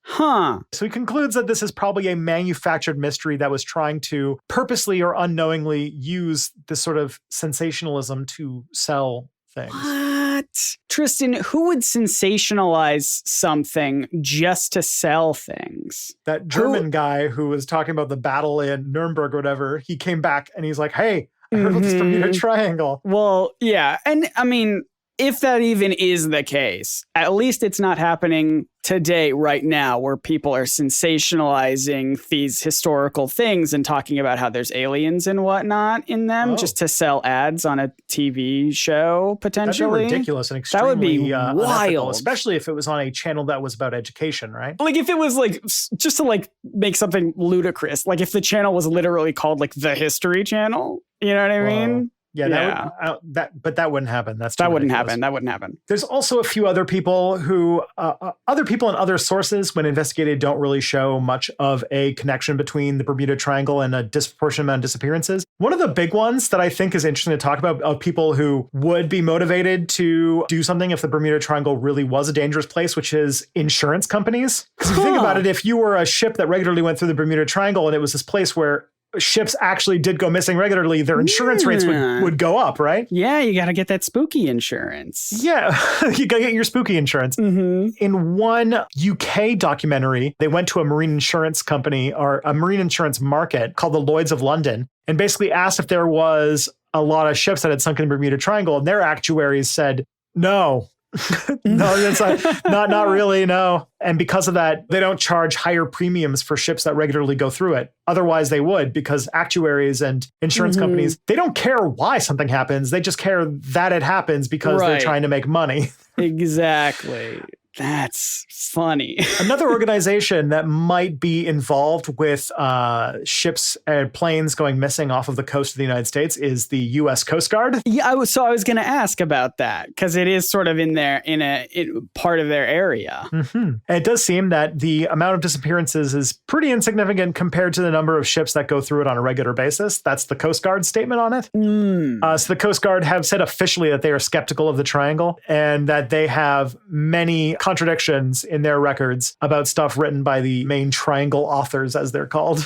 So he concludes that this is probably a manufactured mystery that was trying to purposely or unknowingly use this sort of sensationalism to sell things. What? Tristan, who would sensationalize something just to sell things? That German guy who was talking about the battle in Nuremberg or whatever, he came back and he's like, hey, I heard about this Bermuda Triangle. Well, yeah. And I mean, if that even is the case, at least it's not happening today, right now, where people are sensationalizing these historical things and talking about how there's aliens and whatnot in them just to sell ads on a TV show, potentially. That'd be ridiculous and extremely that would be wild. Unethical, especially if it was on a channel that was about education, right? Like if it was like, just to like make something ludicrous, like if the channel was literally called like the History Channel, you know what I mean? But that wouldn't happen. That wouldn't happen. There's also a few other people who, other people and other sources, when investigated, don't really show much of a connection between the Bermuda Triangle and a disproportionate amount of disappearances. One of the big ones that I think is interesting to talk about of people who would be motivated to do something if the Bermuda Triangle really was a dangerous place, which is insurance companies. Because if you think about it, if you were a ship that regularly went through the Bermuda Triangle and it was this place where ships actually did go missing regularly, their insurance rates would go up, right? Yeah, you got to get that spooky insurance. Yeah, you got to get your spooky insurance. Mm-hmm. In one UK documentary, they went to a marine insurance company or a marine insurance market called the Lloyd's of London and basically asked if there was a lot of ships that had sunk in the Bermuda Triangle. And their actuaries said, no. No, it's not really, no. And because of that, they don't charge higher premiums for ships that regularly go through it. Otherwise, they would, because actuaries and insurance companies, they don't care why something happens. They just care that it happens because they're trying to make money. Exactly. That's funny. Another organization that might be involved with ships and planes going missing off of the coast of the United States is the U.S. Coast Guard. Yeah, I was going to ask about that because it is sort of in part of their area. Mm-hmm. And it does seem that the amount of disappearances is pretty insignificant compared to the number of ships that go through it on a regular basis. That's the Coast Guard statement on it. So the Coast Guard have said officially that they are skeptical of the triangle and that they have many contradictions in their records about stuff written by the main triangle authors, as they're called.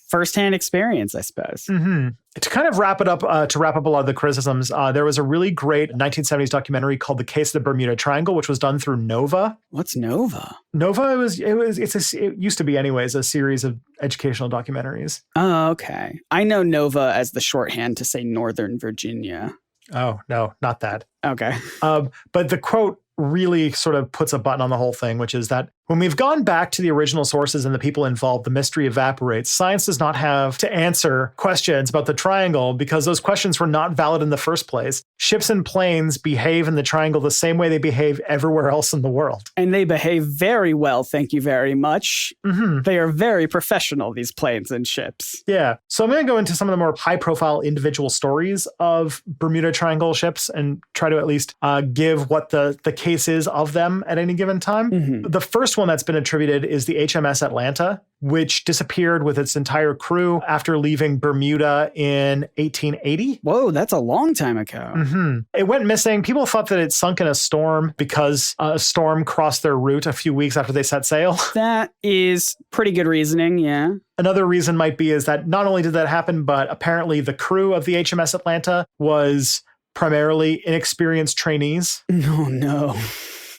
Firsthand experience, I suppose. Mm-hmm. To kind of wrap it up, to wrap up a lot of the criticisms, there was a really great 1970s documentary called The Case of the Bermuda Triangle, which was done through Nova. What's Nova? Nova, it used to be anyways, a series of educational documentaries. Oh, okay. I know Nova as the shorthand to say Northern Virginia. Oh, no, not that. Okay. But the quote really sort of puts a button on the whole thing, which is that when we've gone back to the original sources and the people involved, the mystery evaporates. Science does not have to answer questions about the triangle because those questions were not valid in the first place. Ships and planes behave in the triangle the same way they behave everywhere else in the world. And they behave very well, thank you very much. Mm-hmm. They are very professional, these planes and ships. Yeah. So I'm going to go into some of the more high-profile individual stories of Bermuda Triangle ships and try to at least give what the case is of them at any given time. Mm-hmm. The first one that's been attributed is the HMS Atlanta, which disappeared with its entire crew after leaving Bermuda in 1880. Whoa, that's a long time ago. Mm-hmm. It went missing. People thought that it sunk in a storm because a storm crossed their route a few weeks after they set sail. That is pretty good reasoning, yeah. Another reason might be is that not only did that happen, but apparently the crew of the HMS Atlanta was primarily inexperienced trainees. Oh, no.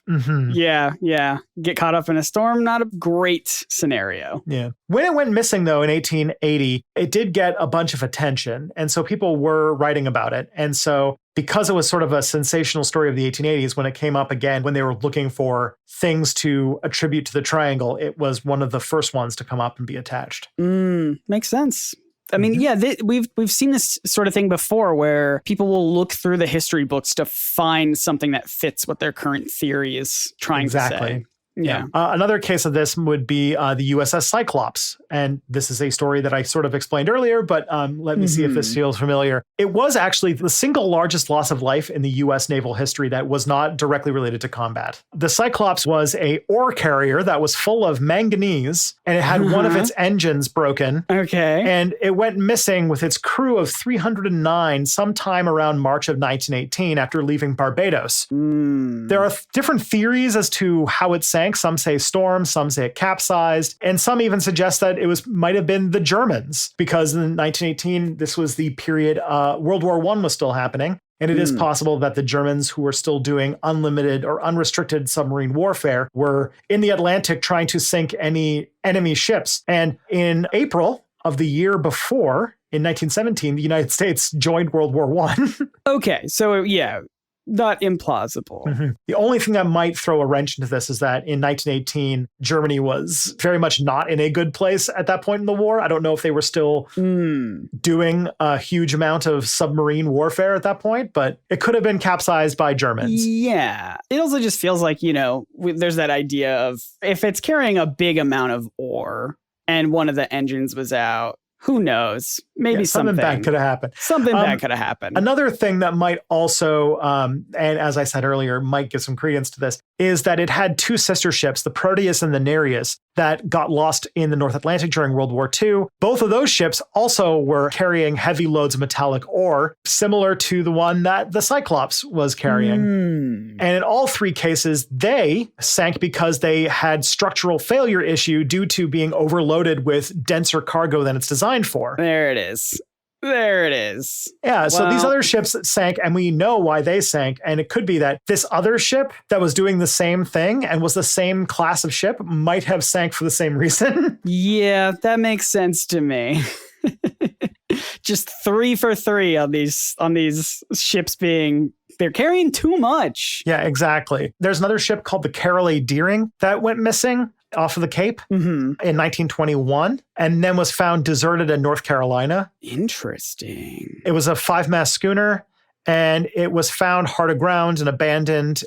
Mm-hmm. Yeah. Get caught up in a storm, not a great scenario. Yeah. When it went missing, though, in 1880, it did get a bunch of attention. And so people were writing about it. And so because it was sort of a sensational story of the 1880s, when it came up again, when they were looking for things to attribute to the triangle, it was one of the first ones to come up and be attached. Makes sense. I mean, we've seen this sort of thing before where people will look through the history books to find something that fits what their current theory is trying to say. Yeah. Another case of this would be the USS Cyclops. And this is a story that I sort of explained earlier, but let me see if this feels familiar. It was actually the single largest loss of life in the U.S. naval history that was not directly related to combat. The Cyclops was a ore carrier that was full of manganese, and it had one of its engines broken. Okay. And it went missing with its crew of 309 sometime around March of 1918 after leaving Barbados. There are different theories as to how it sank. Some say storm, some say it capsized, and some even suggest that it might have been the Germans, because in 1918, this was the period World War I was still happening. And it is possible that the Germans, who were still doing unlimited or unrestricted submarine warfare, were in the Atlantic trying to sink any enemy ships. And in April of the year before, in 1917, the United States joined World War I. Okay, so yeah. Not implausible. Mm-hmm. The only thing that might throw a wrench into this is that in 1918, Germany was very much not in a good place at that point in the war. I don't know if they were still doing a huge amount of submarine warfare at that point, but it could have been capsized by Germans. Yeah. It also just feels like, there's that idea of if it's carrying a big amount of ore and one of the engines was out, Who knows? Maybe something bad could have happened. Something bad could have happened. Another thing that might also, and as I said earlier, might give some credence to this, is that it had two sister ships, the Proteus and the Nereus, that got lost in the North Atlantic during World War II. Both of those ships also were carrying heavy loads of metallic ore, similar to the one that the Cyclops was carrying. And in all three cases, they sank because they had structural failure issue due to being overloaded with denser cargo than it's designed for. There it is. There it is. Yeah, so these other ships sank, and we know why they sank. And it could be that this other ship that was doing the same thing and was the same class of ship might have sank for the same reason. Yeah, that makes sense to me. Just 3 for 3 on these ships they're carrying too much. Yeah, exactly. There's another ship called the Carroll A. Deering that went missing off of the Cape in 1921 and then was found deserted in North Carolina. Interesting. It was a 5-mast schooner, and it was found hard aground and abandoned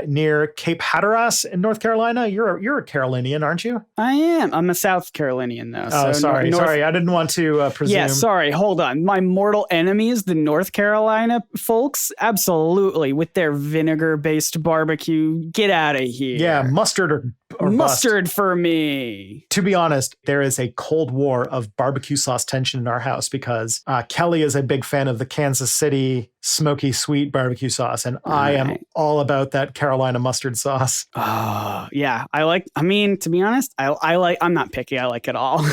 near Cape Hatteras in North Carolina. You're a Carolinian, aren't you? I am. I'm a South Carolinian, though. Oh, so sorry. Sorry. I didn't want to presume. Yeah, sorry. Hold on. My mortal enemies, the North Carolina folks, absolutely, with their vinegar-based barbecue. Get out of here. Yeah, mustard or mustard bust. for me. To be honest, there is a cold war of barbecue sauce tension in our house because Kelly is a big fan of the Kansas City smoky sweet barbecue sauce, and I am all about that Carolina mustard sauce. Oh, yeah. To be honest, I'm not picky. I like it all,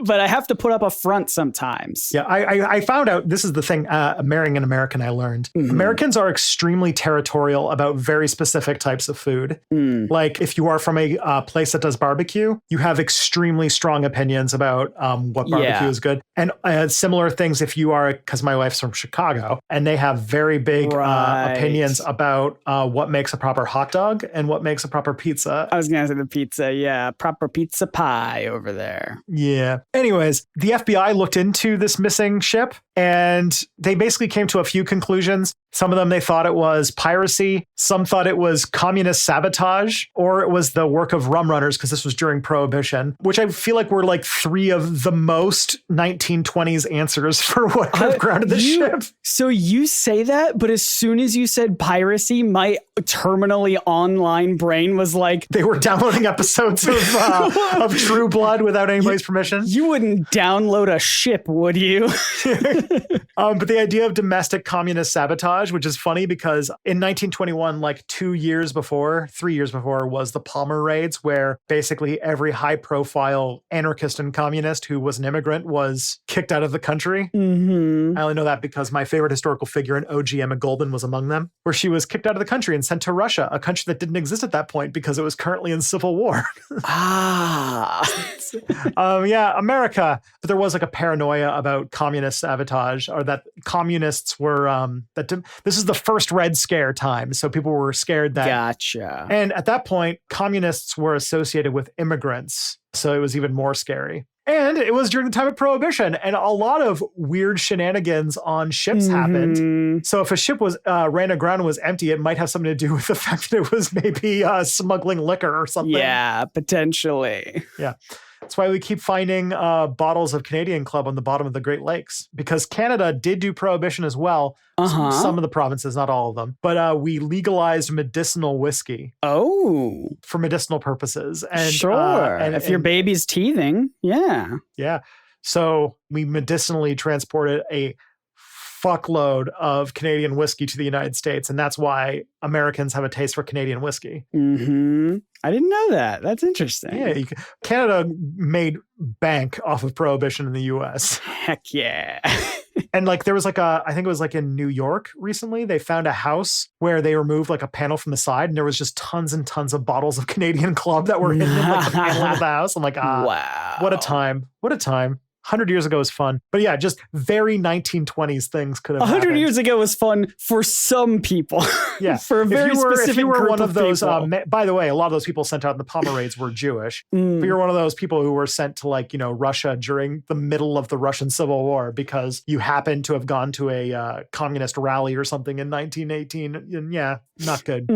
but I have to put up a front sometimes. Yeah, I found out, this is the thing, marrying an American, I learned. Americans are extremely territorial about very specific types of food. Like if you are from a place that does barbecue, you have extremely strong opinions about what barbecue is good. And similar things if you are, because my wife's from Chicago, and they have very big opinions about what makes a proper hot dog and what makes a proper pizza. I was going to say the pizza. Yeah. Proper pizza pie over there. Yeah. Anyways, the FBI looked into this missing ship and they basically came to a few conclusions. Some of them, they thought it was piracy. Some thought it was communist sabotage, or it was the work of rum runners because this was during Prohibition, which I feel like were like 3 of the most 1920s answers for what could have grounded the ship. So you say that, but as soon as you said piracy, my terminally online brain was like... They were downloading episodes of True Blood without anybody's permission. You wouldn't download a ship, would you? But the idea of domestic communist sabotage, which is funny because in 1921, like 3 years before, was the Palmer raids, where basically every high profile anarchist and communist who was an immigrant was kicked out of the country. I only know that because my favorite historical figure in OG Emma Goldman was among them, where she was kicked out of the country and sent to Russia, a country that didn't exist at that point because it was currently in civil war. Yeah, America. But there was like a paranoia about communist sabotage, or that communists were, this is the first Red Scare time. So people were scared that. Gotcha. And at that point, communists were associated with immigrants. So it was even more scary. And it was during the time of Prohibition, and a lot of weird shenanigans on ships happened. So if a ship was ran aground and was empty, it might have something to do with the fact that it was maybe smuggling liquor or something. Yeah, potentially. Yeah. That's why we keep finding bottles of Canadian Club on the bottom of the Great Lakes, because Canada did do Prohibition as well. Some of the provinces, not all of them. But we legalized medicinal whiskey. Oh. For medicinal purposes. And, sure. And if your baby's teething, yeah. Yeah. So we medicinally transported a fuckload of Canadian whiskey to the United States. And that's why Americans have a taste for Canadian whiskey. I didn't know that. That's interesting. Yeah. Canada made bank off of Prohibition in the US. Heck yeah. And like there was like I think it was like in New York recently, they found a house where they removed like a panel from the side and there was just tons and tons of bottles of Canadian Club that were in like the paneling of the house. I'm like, wow. What a time. What a time. 100 years ago was fun. But yeah, just very 1920s things could have 100 happened. Years ago was fun for some people. Yeah. For a very specific if you were group one of those, people. By the way, a lot of those people sent out in the Palmer raids were Jewish. But you're one of those people who were sent to like, Russia during the middle of the Russian Civil War because you happened to have gone to a communist rally or something in 1918. And yeah, not good.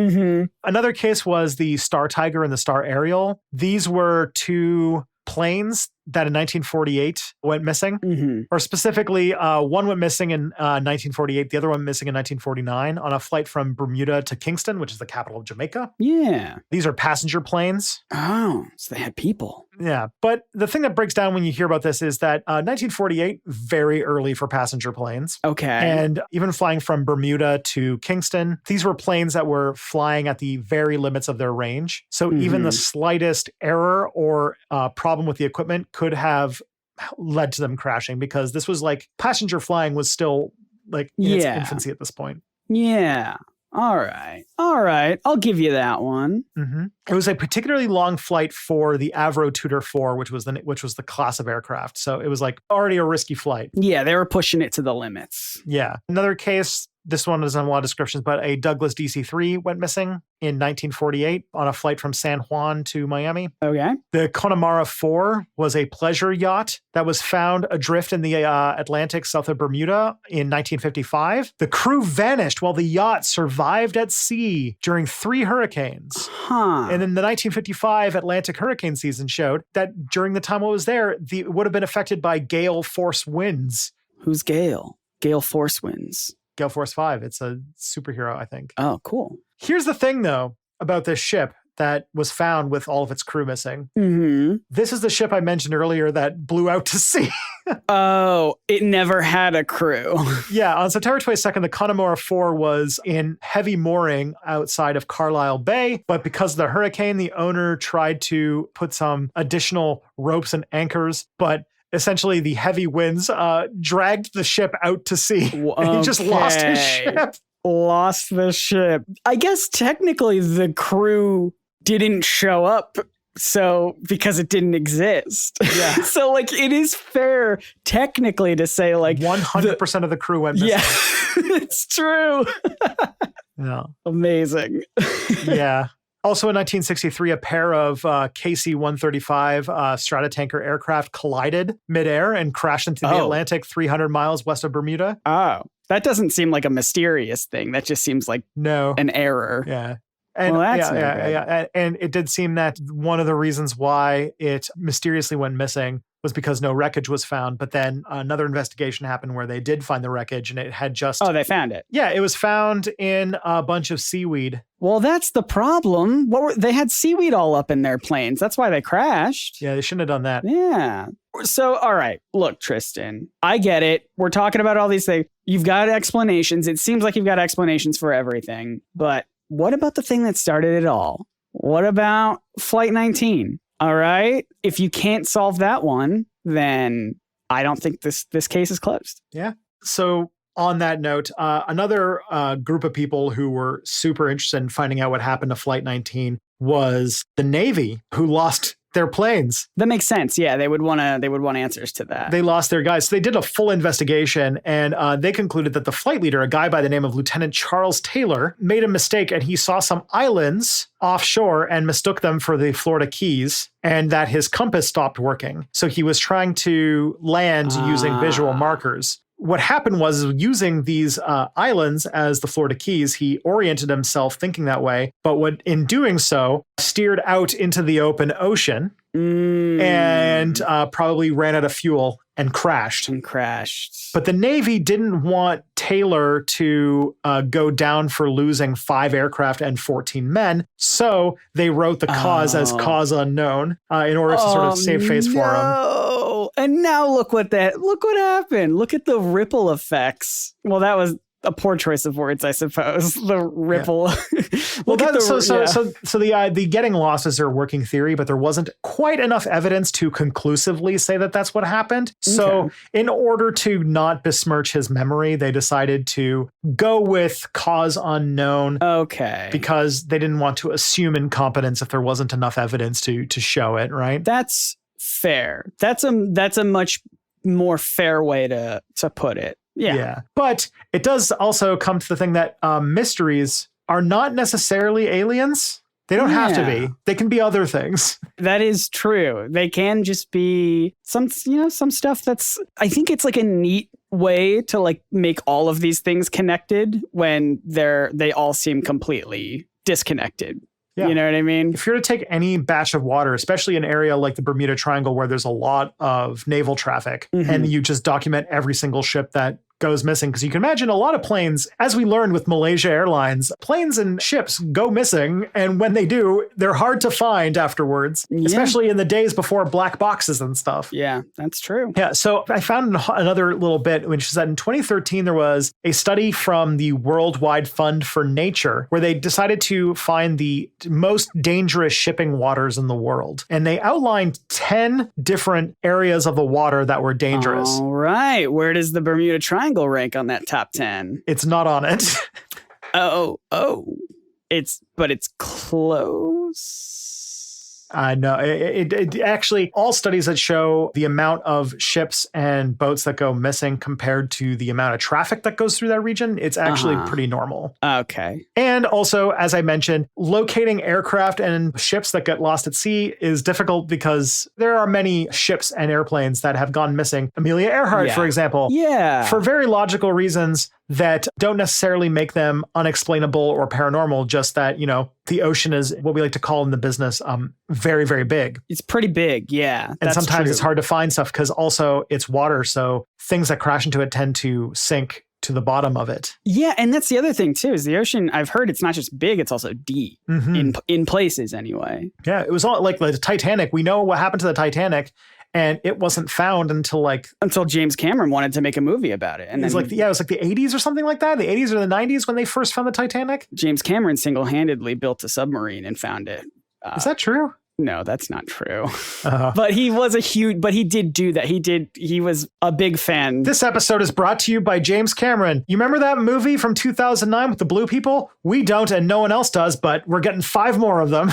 Another case was the Star Tiger and the Star Ariel. These were two planes that in 1948 went missing, or specifically one went missing in 1948, the other one missing in 1949 on a flight from Bermuda to Kingston, which is the capital of Jamaica. Yeah. These are passenger planes. Oh, so they had people. Yeah. But the thing that breaks down when you hear about this is that 1948, very early for passenger planes. Okay. And even flying from Bermuda to Kingston, these were planes that were flying at the very limits of their range. So even the slightest error or problem with the equipment could have led to them crashing, because this was like passenger flying was still like in its infancy at this point. Yeah. All right. I'll give you that one. It was a particularly long flight for the Avro Tudor 4, which was the class of aircraft. So it was like already a risky flight. Yeah, they were pushing it to the limits. Yeah. Another case, this one doesn't have a lot of descriptions, but a Douglas DC-3 went missing in 1948 on a flight from San Juan to Miami. Okay. The Connemara 4 was a pleasure yacht that was found adrift in the Atlantic south of Bermuda in 1955. The crew vanished while the yacht survived at sea during 3 hurricanes. And then the 1955 Atlantic hurricane season showed that during the time it was there, it would have been affected by gale force winds. Who's Gale? Gale force winds. Gale Force 5. It's a superhero, I think. Oh, cool. Here's the thing, though, about this ship that was found with all of its crew missing. This is the ship I mentioned earlier that blew out to sea. Oh, it never had a crew. Yeah, on September 22nd, the Connemara 4 was in heavy mooring outside of Carlisle Bay, but because of the hurricane, the owner tried to put some additional ropes and anchors, but essentially the heavy winds dragged the ship out to sea. And he just lost his ship. Lost the ship. I guess technically the crew didn't show up, so because it didn't exist. Yeah. So like it is fair technically to say like 100% of the crew went missing. Yeah, it's true. Yeah. Amazing. Yeah. Also in 1963, a pair of KC-135 Stratotanker aircraft collided midair and crashed into the Atlantic 300 miles west of Bermuda. Oh, that doesn't seem like a mysterious thing. That just seems like an error. Yeah. And and it did seem that one of the reasons why it mysteriously went missing was because no wreckage was found. But then another investigation happened where they did find the wreckage, and it had just... Oh, they found it. Yeah, it was found in a bunch of seaweed. Well, that's the problem. They had seaweed all up in their planes. That's why they crashed. Yeah, they shouldn't have done that. Yeah. So, all right. Look, Tristan, I get it. We're talking about all these things. You've got explanations. It seems like you've got explanations for everything. But what about the thing that started it all? What about Flight 19? All right. If you can't solve that one, then I don't think this case is closed. Yeah. So on that note, another group of people who were super interested in finding out what happened to Flight 19 was the Navy, who lost their planes. That makes sense. Yeah, they would want answers to that. They lost their guys. So they did a full investigation, and they concluded that the flight leader, a guy by the name of Lieutenant Charles Taylor, made a mistake, and he saw some islands offshore and mistook them for the Florida Keys, and that his compass stopped working. So he was trying to land using visual markers. What happened was, using these islands as the Florida Keys, he oriented himself thinking that way, but in doing so, steered out into the open ocean and probably ran out of fuel and crashed. But the Navy didn't want Taylor to go down for losing 5 aircraft and 14 men, so they wrote the cause as cause unknown in order to sort of save face for him. And now look what happened. Look at the ripple effects. Well, that was a poor choice of words, I suppose. The ripple. Well, the getting lost is their working theory, but there wasn't quite enough evidence to conclusively say that that's what happened. So in order to not besmirch his memory, they decided to go with cause unknown. Okay. Because they didn't want to assume incompetence if there wasn't enough evidence to show it, right? That's fair. That's a much more fair way to put it. Yeah. But it does also come to the thing that mysteries are not necessarily aliens. They don't have to be. They can be other things. That is true. They can just be some stuff that's, I think it's like a neat way to like make all of these things connected when they all seem completely disconnected. Yeah. You know what I mean? If you're to take any batch of water, especially an area like the Bermuda Triangle where there's a lot of naval traffic, and you just document every single ship that goes missing, because you can imagine a lot of planes, as we learned with Malaysia Airlines, planes and ships go missing, and when they do, they're hard to find afterwards, especially in the days before black boxes and stuff. Yeah, that's true. Yeah, so I found another little bit, which is that in 2013, there was a study from the Worldwide Fund for Nature where they decided to find the most dangerous shipping waters in the world. And they outlined 10 different areas of the water that were dangerous. All right. Where does the Bermuda Triangle rank on that top 10? It's not on it. But it's close. No, it actually, all studies that show the amount of ships and boats that go missing compared to the amount of traffic that goes through that region, it's actually pretty normal. Okay. And also, as I mentioned, locating aircraft and ships that get lost at sea is difficult because there are many ships and airplanes that have gone missing. Amelia Earhart, for example. Yeah. For very logical reasons that don't necessarily make them unexplainable or paranormal, just that, you know, the ocean is what we like to call in the business very, very big. It's pretty big, yeah. And sometimes it's hard to find stuff because also it's water, so things that crash into it tend to sink to the bottom of it. Yeah, and that's the other thing too, is the ocean, I've heard it's not just big, it's also deep, in places anyway. Yeah, it was all like the Titanic. We know what happened to the Titanic, and it wasn't found until James Cameron wanted to make a movie about it. And it was like the 80s or something like that. The 80s or the 90s when they first found the Titanic. James Cameron single-handedly built a submarine and found it. Is that true? No, that's not true. But he did do that. He was a big fan. This episode is brought to you by James Cameron. You remember that movie from 2009 with the blue people? We don't, and no one else does, but we're getting 5 more of them.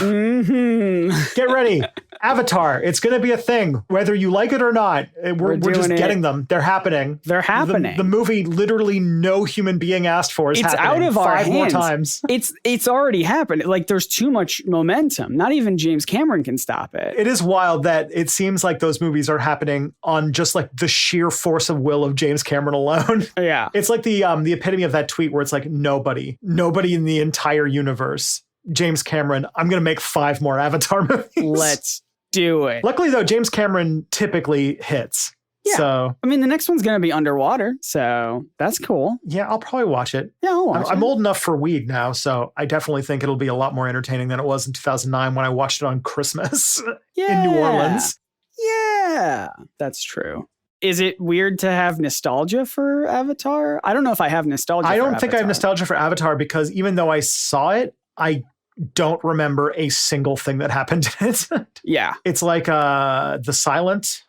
Get ready. Avatar. It's going to be a thing, whether you like it or not. We're just getting them. They're happening. They're happening. The movie literally no human being asked for is happening. It's out of our hands. 5 more times. It's already happened. Like, there's too much momentum. Not even James Cameron can stop it. It is wild that it seems like those movies are happening on just like the sheer force of will of James Cameron alone. Yeah. It's like the epitome of that tweet where it's like nobody in the entire universe. James Cameron, I'm going to make 5 more Avatar movies. Let's do it. Luckily though, James Cameron typically hits. Yeah. So, I mean, the next one's going to be underwater, so that's cool. Yeah, I'll probably watch it. Yeah, I'll watch it. I'm old enough for weed now, so I definitely think it'll be a lot more entertaining than it was in 2009 when I watched it on Christmas in New Orleans. Yeah, that's true. Is it weird to have nostalgia for Avatar? I don't know if I have nostalgia for Avatar. I don't think I have nostalgia for Avatar because even though I saw it, I don't remember a single thing that happened in it. Yeah. It's like The Silence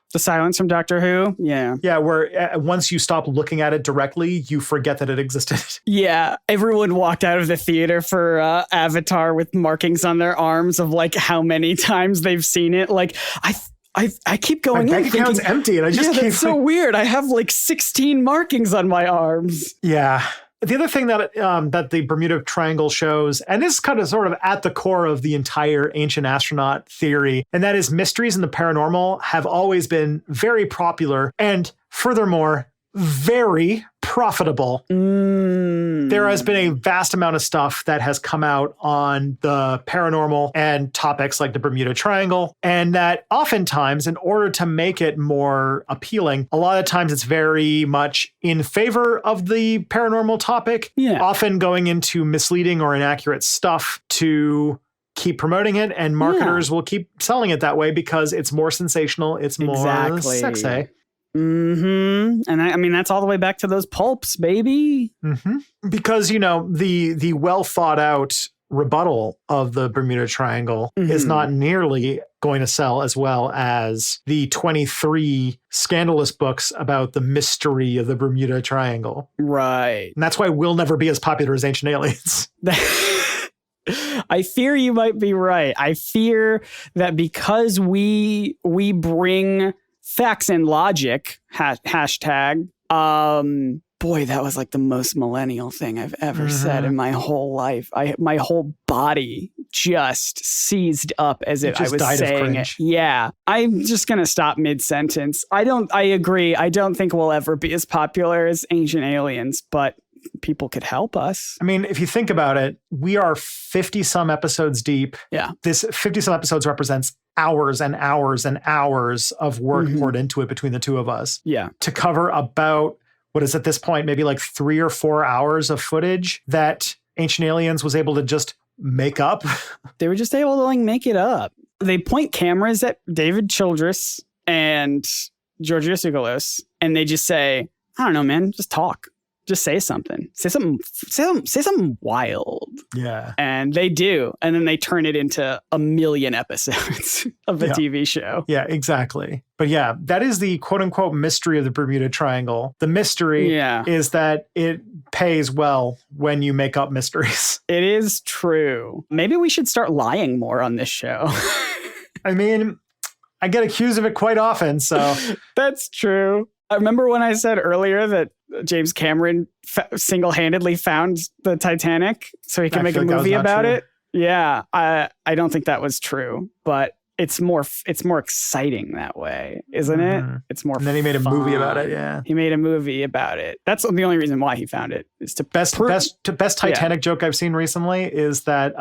from Doctor Who. Yeah. Yeah, where once you stop looking at it directly, you forget that it existed. Yeah. Everyone walked out of the theater for Avatar with markings on their arms of like how many times they've seen it. Like, I keep going my bank account's empty and I just keep... That's so weird. I have like 16 markings on my arms. Yeah. The other thing that the Bermuda Triangle shows, and this is kind of sort of at the core of the entire ancient astronaut theory, and that is mysteries in the paranormal have always been very popular and furthermore, very profitable. There has been a vast amount of stuff that has come out on the paranormal and topics like the Bermuda Triangle, and that oftentimes, in order to make it more appealing, a lot of times it's very much in favor of the paranormal topic, often going into misleading or inaccurate stuff to keep promoting it, and marketers will keep selling it that way because it's more sensational, it's more sexy. And I mean, that's all the way back to those pulps, baby. Because, you know, the well thought out rebuttal of the Bermuda Triangle is not nearly going to sell as well as the 23 scandalous books about the mystery of the Bermuda Triangle. Right. And that's why we'll never be as popular as Ancient Aliens. I fear you might be right. I fear that because we bring facts and logic, hashtag, boy, that was like the most millennial thing I've ever said in my whole life. My whole body just seized up as if I was saying it. Yeah. I'm just going to stop mid-sentence. I agree. I don't think we'll ever be as popular as Ancient Aliens, but people could help us. I mean, if you think about it, we are 50 some episodes deep. Yeah. This 50 some episodes represents hours and hours and hours of work poured into it between the two of us. Yeah. To cover about, what is at this point, maybe like 3 or 4 hours of footage that Ancient Aliens was able to just make up. They were just able to like make it up. They point cameras at David Childress and Georgios Tsoukalos, and they just say, I don't know, man, just talk. Just say something. Say something wild. Yeah. And they do. And then they turn it into a million episodes of a TV show. Yeah, exactly. But yeah, that is the quote unquote mystery of the Bermuda Triangle. The mystery is that it pays well when you make up mysteries. It is true. Maybe we should start lying more on this show. I mean, I get accused of it quite often, so. That's true. I remember when I said earlier that James Cameron single-handedly found the Titanic so he could make a movie about it. Yeah, I don't think that was true, but it's more exciting that way, isn't it? It's more. And then he made a movie about it. Yeah, he made a movie about it. That's the only reason why he found it, is to best Titanic joke I've seen recently is that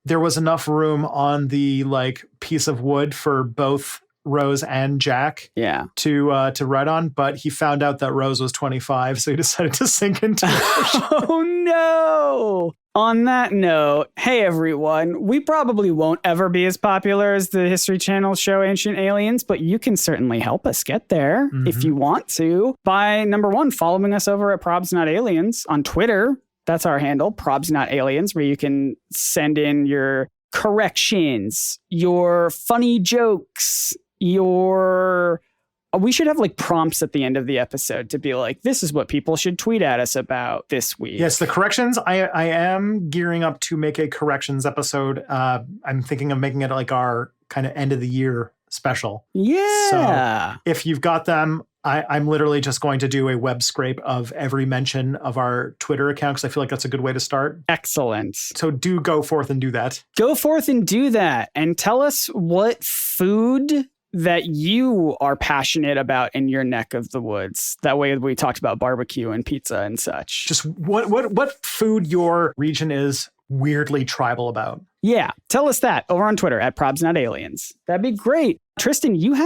there was enough room on the like piece of wood for both Rose and Jack to ride on, but he found out that Rose was 25, so he decided to sink into it. Oh no! On that note, hey everyone, we probably won't ever be as popular as the History Channel show Ancient Aliens, but you can certainly help us get there if you want to by, number one, following us over at Probs Not Aliens on Twitter. That's our handle, Probs Not Aliens, where you can send in your corrections, your funny jokes, we should have like prompts at the end of the episode to be like, this is what people should tweet at us about this week. Yes, the corrections. I am gearing up to make a corrections episode. I'm thinking of making it like our kind of end of the year special. Yeah. So if you've got them, I'm literally just going to do a web scrape of every mention of our Twitter account because I feel like that's a good way to start. Excellent. So do go forth and do that. Go forth and do that. And tell us what food that you are passionate about in your neck of the woods. That way we talked about barbecue and pizza and such. Just what food your region is weirdly tribal about. Yeah, tell us that over on Twitter at Probs Not Aliens. That'd be great. Tristan, you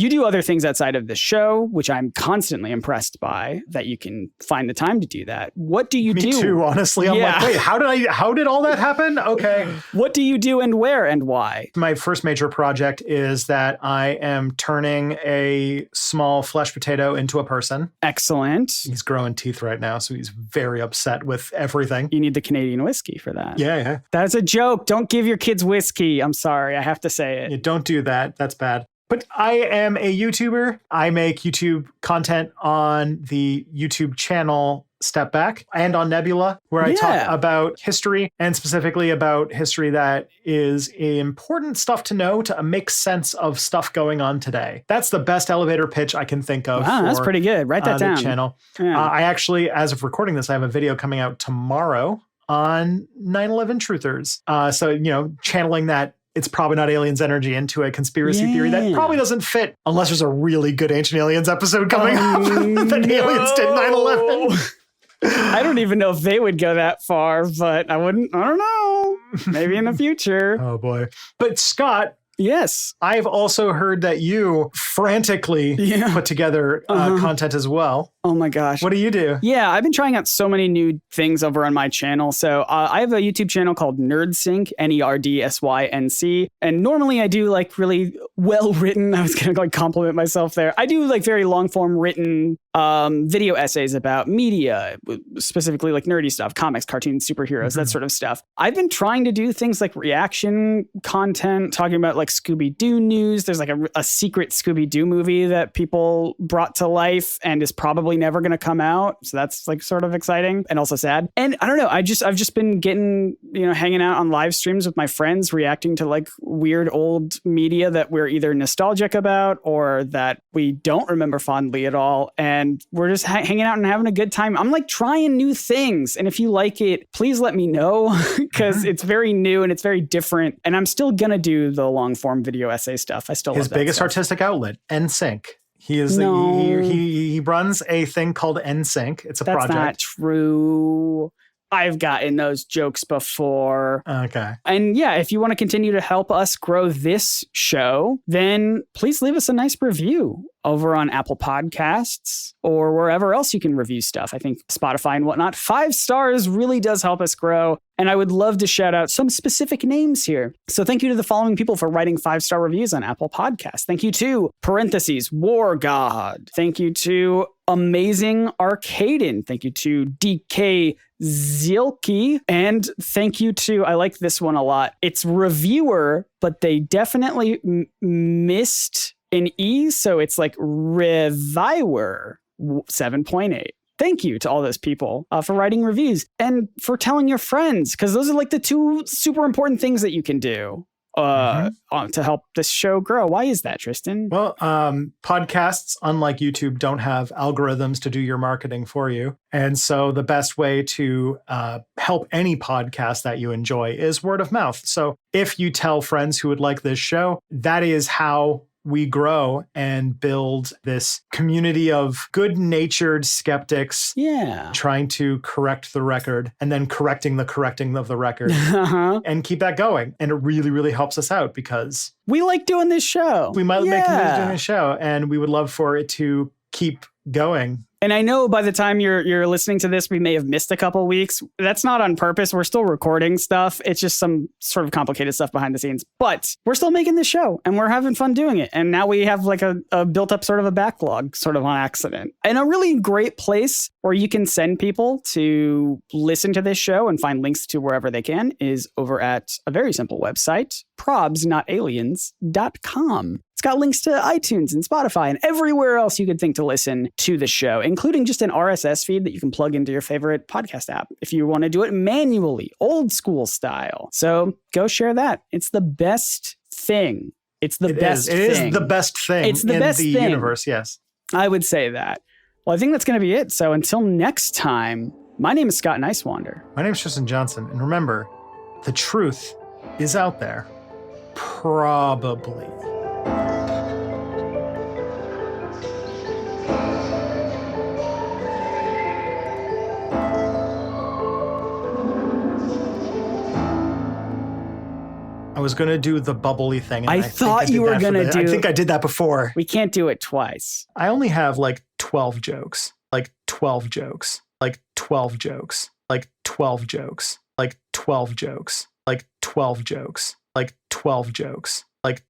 do other things outside of the show, which I'm constantly impressed by, that you can find the time to do that. What do you do? Me too, honestly. I'm like, wait, how did all that happen? Okay. What do you do and where and why? My first major project is that I am turning a small flesh potato into a person. Excellent. He's growing teeth right now, so he's very upset with everything. You need the Canadian whiskey for that. Yeah. That's a joke. Don't give your kids whiskey. I'm sorry. I have to say it. You don't do that. That's bad. But I am a YouTuber. I make YouTube content on the YouTube channel Step Back and on Nebula, where I talk about history and specifically about history that is important stuff to know to make sense of stuff going on today. That's the best elevator pitch I can think of. Wow, that's pretty good. Write that down. The channel. Yeah. I actually, as of recording this, I have a video coming out tomorrow on 9/11 truthers. So, channeling that it's probably not aliens energy into a conspiracy theory that probably doesn't fit unless there's a really good Ancient Aliens episode coming up that aliens did 9/11. I don't even know if they would go that far, but I don't know. Maybe in the future. Oh boy. But Scott. Yes. I've also heard that you frantically put together content as well. Oh my gosh. What do you do? Yeah, I've been trying out so many new things over on my channel. So I have a YouTube channel called Nerdsync, Nerdsync. And normally I do like really well-written, I was going to like compliment myself there. I do like very long-form written video essays about media, specifically like nerdy stuff, comics, cartoons, superheroes, that sort of stuff. I've been trying to do things like reaction content, talking about like Scooby-Doo news. There's like a secret Scooby-Doo movie that people brought to life and is probably never going to come out. So that's like sort of exciting and also sad. And I don't know, I've just been getting, hanging out on live streams with my friends, reacting to like weird old media that we're either nostalgic about or that we don't remember fondly at all. And we're just hanging out and having a good time. I'm like trying new things. And if you like it, please let me know because it's very new and it's very different. And I'm still going to do the long form video essay stuff. I still love his biggest stuff. Artistic outlet, NSYNC. He is No. he runs a thing called Nerdsync. It's a That's project. not true. I've gotten those jokes before. Okay. And yeah, if you want to continue to help us grow this show, then please leave us a nice review over on Apple Podcasts or wherever else you can review stuff. I think Spotify and whatnot. 5 stars really does help us grow. And I would love to shout out some specific names here. So thank you to the following people for writing 5-star reviews on Apple Podcasts. Thank you to War God. Thank you to Amazing Arcaden. Thank you to DK Zielke. And thank you to, I like this one a lot. It's reviewer, but they definitely missed an E. So it's like Reviwer 7.8. Thank you to all those people for writing reviews and for telling your friends, because those are like the 2 super important things that you can do to help this show grow. Why is that, Tristan? Well, podcasts, unlike YouTube, don't have algorithms to do your marketing for you. And so the best way to help any podcast that you enjoy is word of mouth. So if you tell friends who would like this show, that is how we grow and build this community of good-natured skeptics trying to correct the record and then correcting the correcting of the record and keep that going. And it really, really helps us out because we like doing this show. We might make committed doing this show, and we would love for it to keep going. And I know by the time you're listening to this, we may have missed a couple weeks. That's not on purpose. We're still recording stuff. It's just some sort of complicated stuff behind the scenes. But we're still making this show, and we're having fun doing it. And now we have like a built up sort of a backlog, sort of on accident. And a really great place where you can send people to listen to this show and find links to wherever they can is over at a very simple website, probsnotaliens.com. It's got links to iTunes and Spotify and everywhere else you could think to listen to the show, including just an RSS feed that you can plug into your favorite podcast app if you want to do it manually, old school style. So go share that. It's the best thing. It's the best thing. It is the best thing it's the in best the thing. universe, yes. I would say that. Well, I think that's going to be it. So until next time, my name is Scott Nicewander. My name is Tristan Johnson. And remember, the truth is out there. Probably. I was going to do the bubbly thing. I thought you were going to do... I think I did that before. We can't do it twice. I only have like 12 jokes. Like 12 jokes. Like 12 jokes. Like 12 jokes. Like 12 jokes. Like 12 jokes. Like 12 jokes. Like